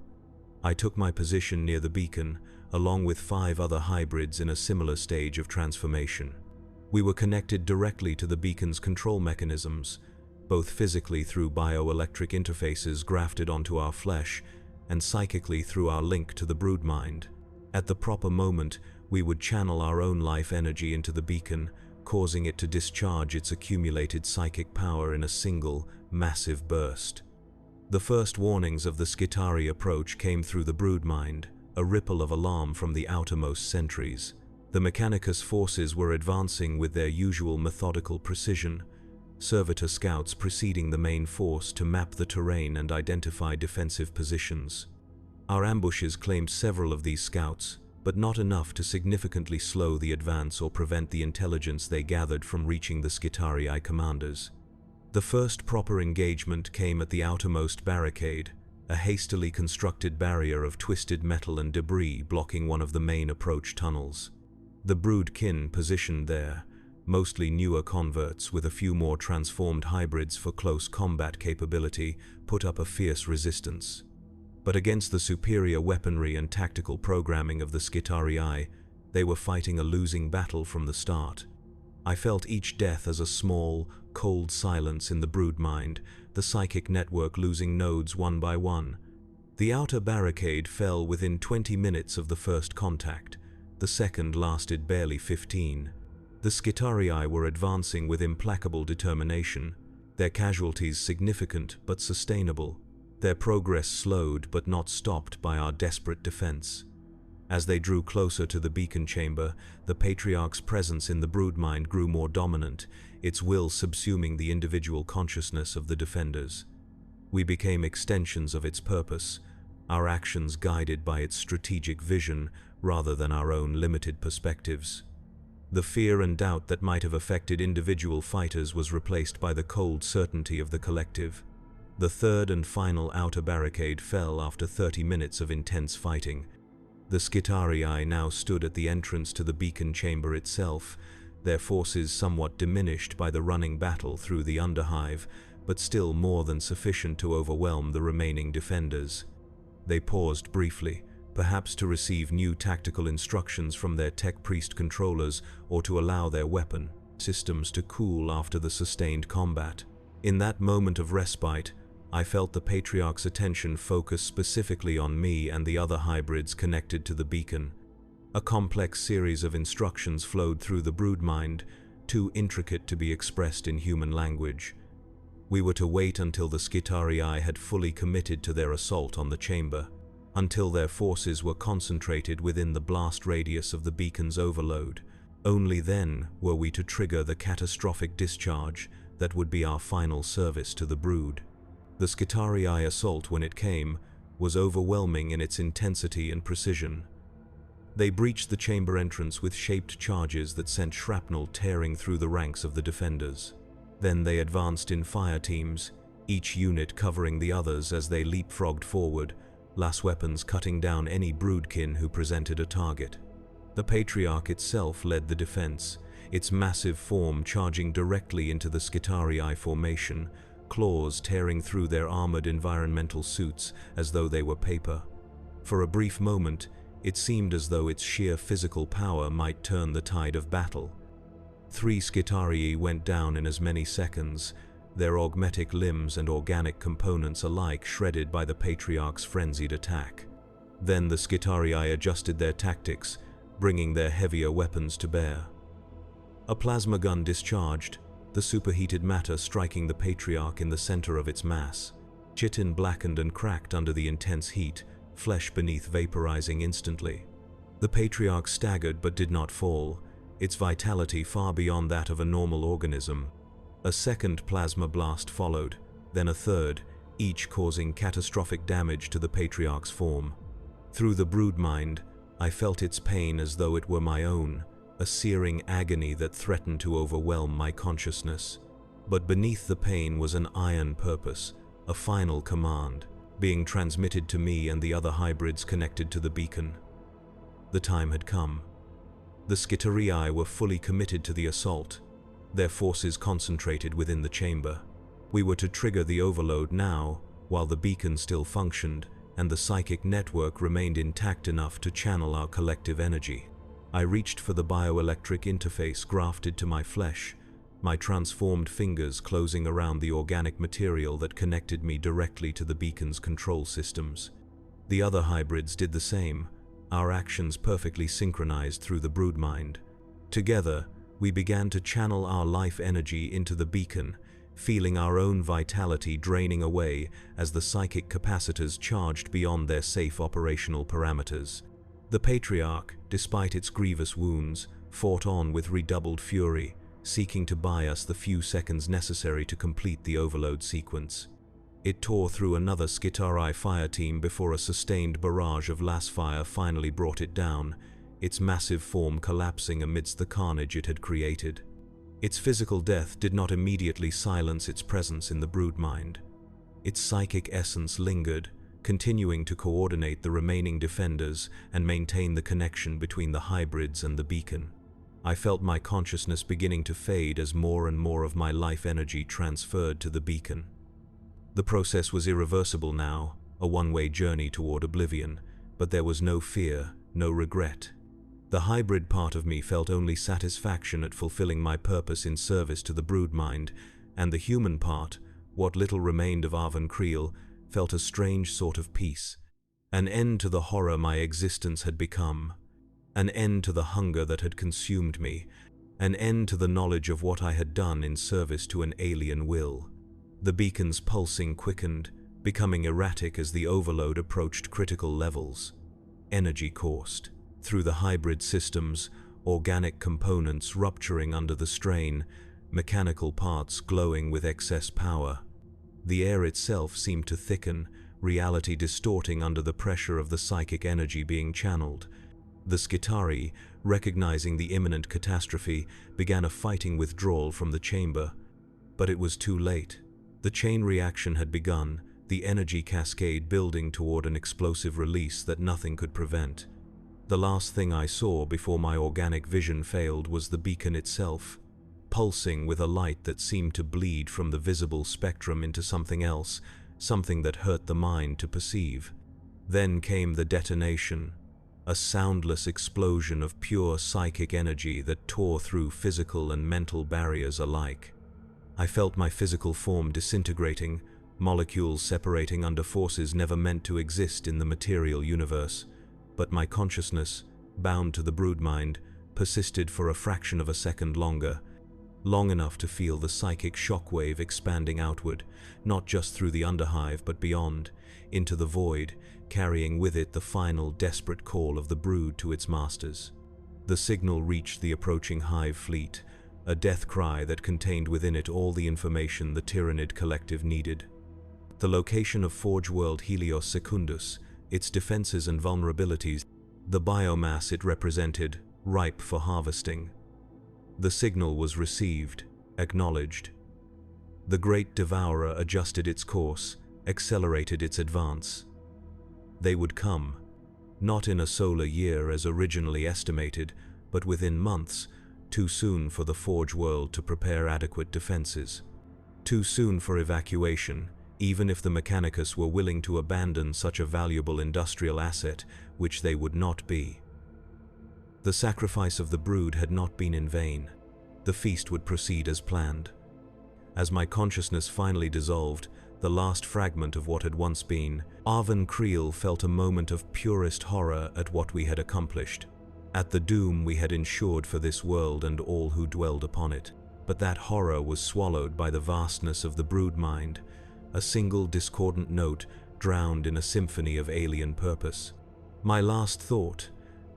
I took my position near the beacon, along with 5 other hybrids in a similar stage of transformation. We were connected directly to the beacon's control mechanisms, both physically through bioelectric interfaces grafted onto our flesh, and psychically through our link to the broodmind. At the proper moment, we would channel our own life energy into the beacon, causing it to discharge its accumulated psychic power in a single, massive burst. The first warnings of the Skitarii approach came through the broodmind, a ripple of alarm from the outermost sentries. The Mechanicus forces were advancing with their usual methodical precision, servitor scouts preceding the main force to map the terrain and identify defensive positions. Our ambushes claimed several of these scouts, but not enough to significantly slow the advance or prevent the intelligence they gathered from reaching the Skitarii commanders. The first proper engagement came at the outermost barricade, a hastily constructed barrier of twisted metal and debris blocking one of the main approach tunnels. The broodkin positioned there, mostly newer converts with a few more transformed hybrids for close combat capability, put up a fierce resistance. But against the superior weaponry and tactical programming of the Skitarii, they were fighting a losing battle from the start. I felt each death as a small, cold silence in the broodmind, the psychic network losing nodes one by one. The outer barricade fell within 20 minutes of the first contact. The second lasted barely 15. The Skitarii were advancing with implacable determination, their casualties significant but sustainable. Their progress slowed but not stopped by our desperate defense. As they drew closer to the beacon chamber, the patriarch's presence in the broodmind grew more dominant, its will subsuming the individual consciousness of the defenders. We became extensions of its purpose, our actions guided by its strategic vision rather than our own limited perspectives. The fear and doubt that might have affected individual fighters was replaced by the cold certainty of the collective. The third and final outer barricade fell after 30 minutes of intense fighting. The Skitarii now stood at the entrance to the beacon chamber itself, their forces somewhat diminished by the running battle through the underhive, but still more than sufficient to overwhelm the remaining defenders. They paused briefly, perhaps to receive new tactical instructions from their tech priest controllers or to allow their weapon systems to cool after the sustained combat. In that moment of respite, I felt the patriarch's attention focus specifically on me and the other hybrids connected to the beacon. A complex series of instructions flowed through the broodmind, too intricate to be expressed in human language. We were to wait until the Skitarii had fully committed to their assault on the chamber, until their forces were concentrated within the blast radius of the beacon's overload. Only then were we to trigger the catastrophic discharge that would be our final service to the brood. The Skitarii assault, when it came, was overwhelming in its intensity and precision. They breached the chamber entrance with shaped charges that sent shrapnel tearing through the ranks of the defenders. Then they advanced in fire teams, each unit covering the others as they leapfrogged forward, las weapons cutting down any broodkin who presented a target. The patriarch itself led the defense, its massive form charging directly into the Skitarii formation, claws tearing through their armored environmental suits as though they were paper. For a brief moment, it seemed as though its sheer physical power might turn the tide of battle. 3 Skitarii went down in as many seconds, their augmetic limbs and organic components alike shredded by the patriarch's frenzied attack. Then the Skitarii adjusted their tactics, bringing their heavier weapons to bear. A plasma gun discharged, the superheated matter striking the patriarch in the center of its mass. Chitin blackened and cracked under the intense heat, flesh beneath vaporizing instantly. The patriarch staggered but did not fall, its vitality far beyond that of a normal organism. A second plasma blast followed, then a third, each causing catastrophic damage to the patriarch's form. Through the broodmind, I felt its pain as though it were my own, a searing agony that threatened to overwhelm my consciousness. But beneath the pain was an iron purpose, a final command, being transmitted to me and the other hybrids connected to the beacon. The time had come. The Skitarii were fully committed to the assault, their forces concentrated within the chamber. We were to trigger the overload now, while the beacon still functioned, and the psychic network remained intact enough to channel our collective energy. I reached for the bioelectric interface grafted to my flesh, my transformed fingers closing around the organic material that connected me directly to the beacon's control systems. The other hybrids did the same, our actions perfectly synchronized through the broodmind. Together, we began to channel our life energy into the beacon, feeling our own vitality draining away as the psychic capacitors charged beyond their safe operational parameters. The patriarch, despite its grievous wounds, fought on with redoubled fury, seeking to buy us the few seconds necessary to complete the overload sequence. It tore through another Skitarii fire team before a sustained barrage of las fire finally brought it down, its massive form collapsing amidst the carnage it had created. Its physical death did not immediately silence its presence in the broodmind. Its psychic essence lingered, continuing to coordinate the remaining defenders and maintain the connection between the hybrids and the beacon. I felt my consciousness beginning to fade as more and more of my life energy transferred to the beacon. The process was irreversible now, a one-way journey toward oblivion, but there was no fear, no regret. The hybrid part of me felt only satisfaction at fulfilling my purpose in service to the broodmind, and the human part, what little remained of Arven Creel, felt a strange sort of peace. An end to the horror my existence had become. An end to the hunger that had consumed me. An end to the knowledge of what I had done in service to an alien will. The beacon's pulsing quickened, becoming erratic as the overload approached critical levels. Energy coursed through the hybrid systems, organic components rupturing under the strain, mechanical parts glowing with excess power. The air itself seemed to thicken, reality distorting under the pressure of the psychic energy being channeled. The Skitarii, recognizing the imminent catastrophe, began a fighting withdrawal from the chamber. But it was too late. The chain reaction had begun, the energy cascade building toward an explosive release that nothing could prevent. The last thing I saw before my organic vision failed was the beacon itself, pulsing with a light that seemed to bleed from the visible spectrum into something else, something that hurt the mind to perceive. Then came the detonation, a soundless explosion of pure psychic energy that tore through physical and mental barriers alike. I felt my physical form disintegrating, molecules separating under forces never meant to exist in the material universe. But my consciousness, bound to the broodmind, persisted for a fraction of a second longer, long enough to feel the psychic shockwave expanding outward, not just through the underhive but beyond, into the void, carrying with it the final desperate call of the brood to its masters. The signal reached the approaching hive fleet, a death cry that contained within it all the information the Tyrannid Collective needed. The location of Forge World Helios Secundus, its defenses and vulnerabilities, the biomass it represented, ripe for harvesting. The signal was received, acknowledged. The Great Devourer adjusted its course, accelerated its advance. They would come, not in a solar year as originally estimated, but within months, too soon for the Forge world to prepare adequate defenses. Too soon for evacuation, even if the Mechanicus were willing to abandon such a valuable industrial asset, which they would not be. The sacrifice of the brood had not been in vain. The feast would proceed as planned. As my consciousness finally dissolved, the last fragment of what had once been, Arven Creel felt a moment of purest horror at what we had accomplished, at the doom we had ensured for this world and all who dwelled upon it. But that horror was swallowed by the vastness of the brood mind, a single discordant note drowned in a symphony of alien purpose. My last thought,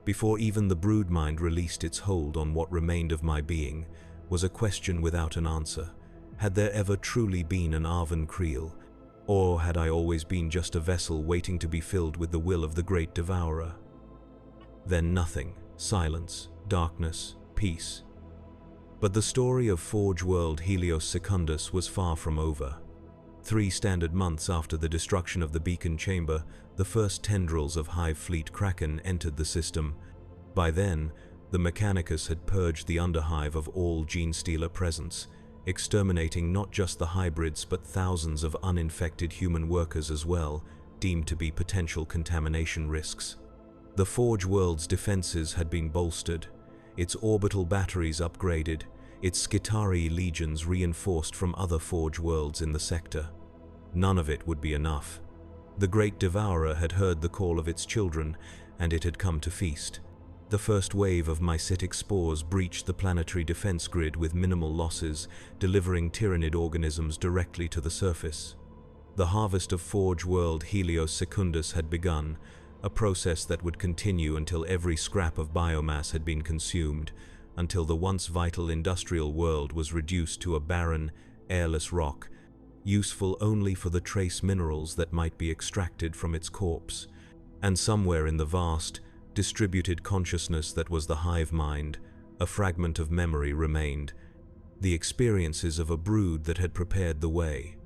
before even the brood mind released its hold on what remained of my being, was a question without an answer. Had there ever truly been an Arven Creel, or had I always been just a vessel waiting to be filled with the will of the Great Devourer? Then nothing, silence, darkness, peace. But the story of Forge World Helios Secundus was far from over. 3 standard months after the destruction of the beacon chamber, the first tendrils of Hive Fleet Kraken entered the system. By then, the Mechanicus had purged the Underhive of all Genestealer presence, exterminating not just the hybrids but thousands of uninfected human workers as well, deemed to be potential contamination risks. The Forge world's defenses had been bolstered, its orbital batteries upgraded, its Skitari legions reinforced from other Forge worlds in the sector. None of it would be enough. The Great Devourer had heard the call of its children, and it had come to feast. The first wave of mycetic spores breached the planetary defense grid with minimal losses, delivering tyrannid organisms directly to the surface. The harvest of Forge World Helios Secundus had begun, a process that would continue until every scrap of biomass had been consumed, until the once vital industrial world was reduced to a barren, airless rock, useful only for the trace minerals that might be extracted from its corpse. And somewhere in the vast, distributed consciousness that was the hive mind, a fragment of memory remained, the experiences of a brood that had prepared the way,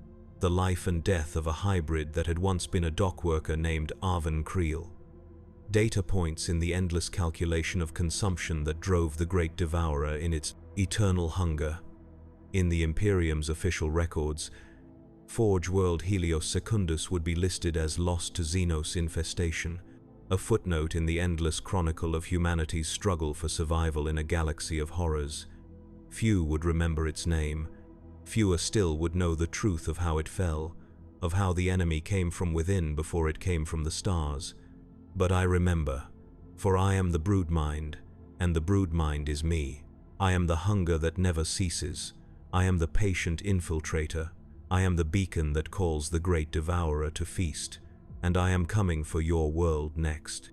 the life and death of a hybrid that had once been a dockworker named Arven Creel. Data points in the endless calculation of consumption that drove the Great Devourer in its eternal hunger. In the Imperium's official records, Forge World Helios Secundus would be listed as lost to Xenos infestation, a footnote in the endless chronicle of humanity's struggle for survival in a galaxy of horrors. Few would remember its name. Fewer still would know the truth of how it fell, of how the enemy came from within before it came from the stars. But I remember, for I am the brood mind, and the brood mind is me. I am the hunger that never ceases. I am the patient infiltrator. I am the beacon that calls the Great Devourer to feast, and I am coming for your world next.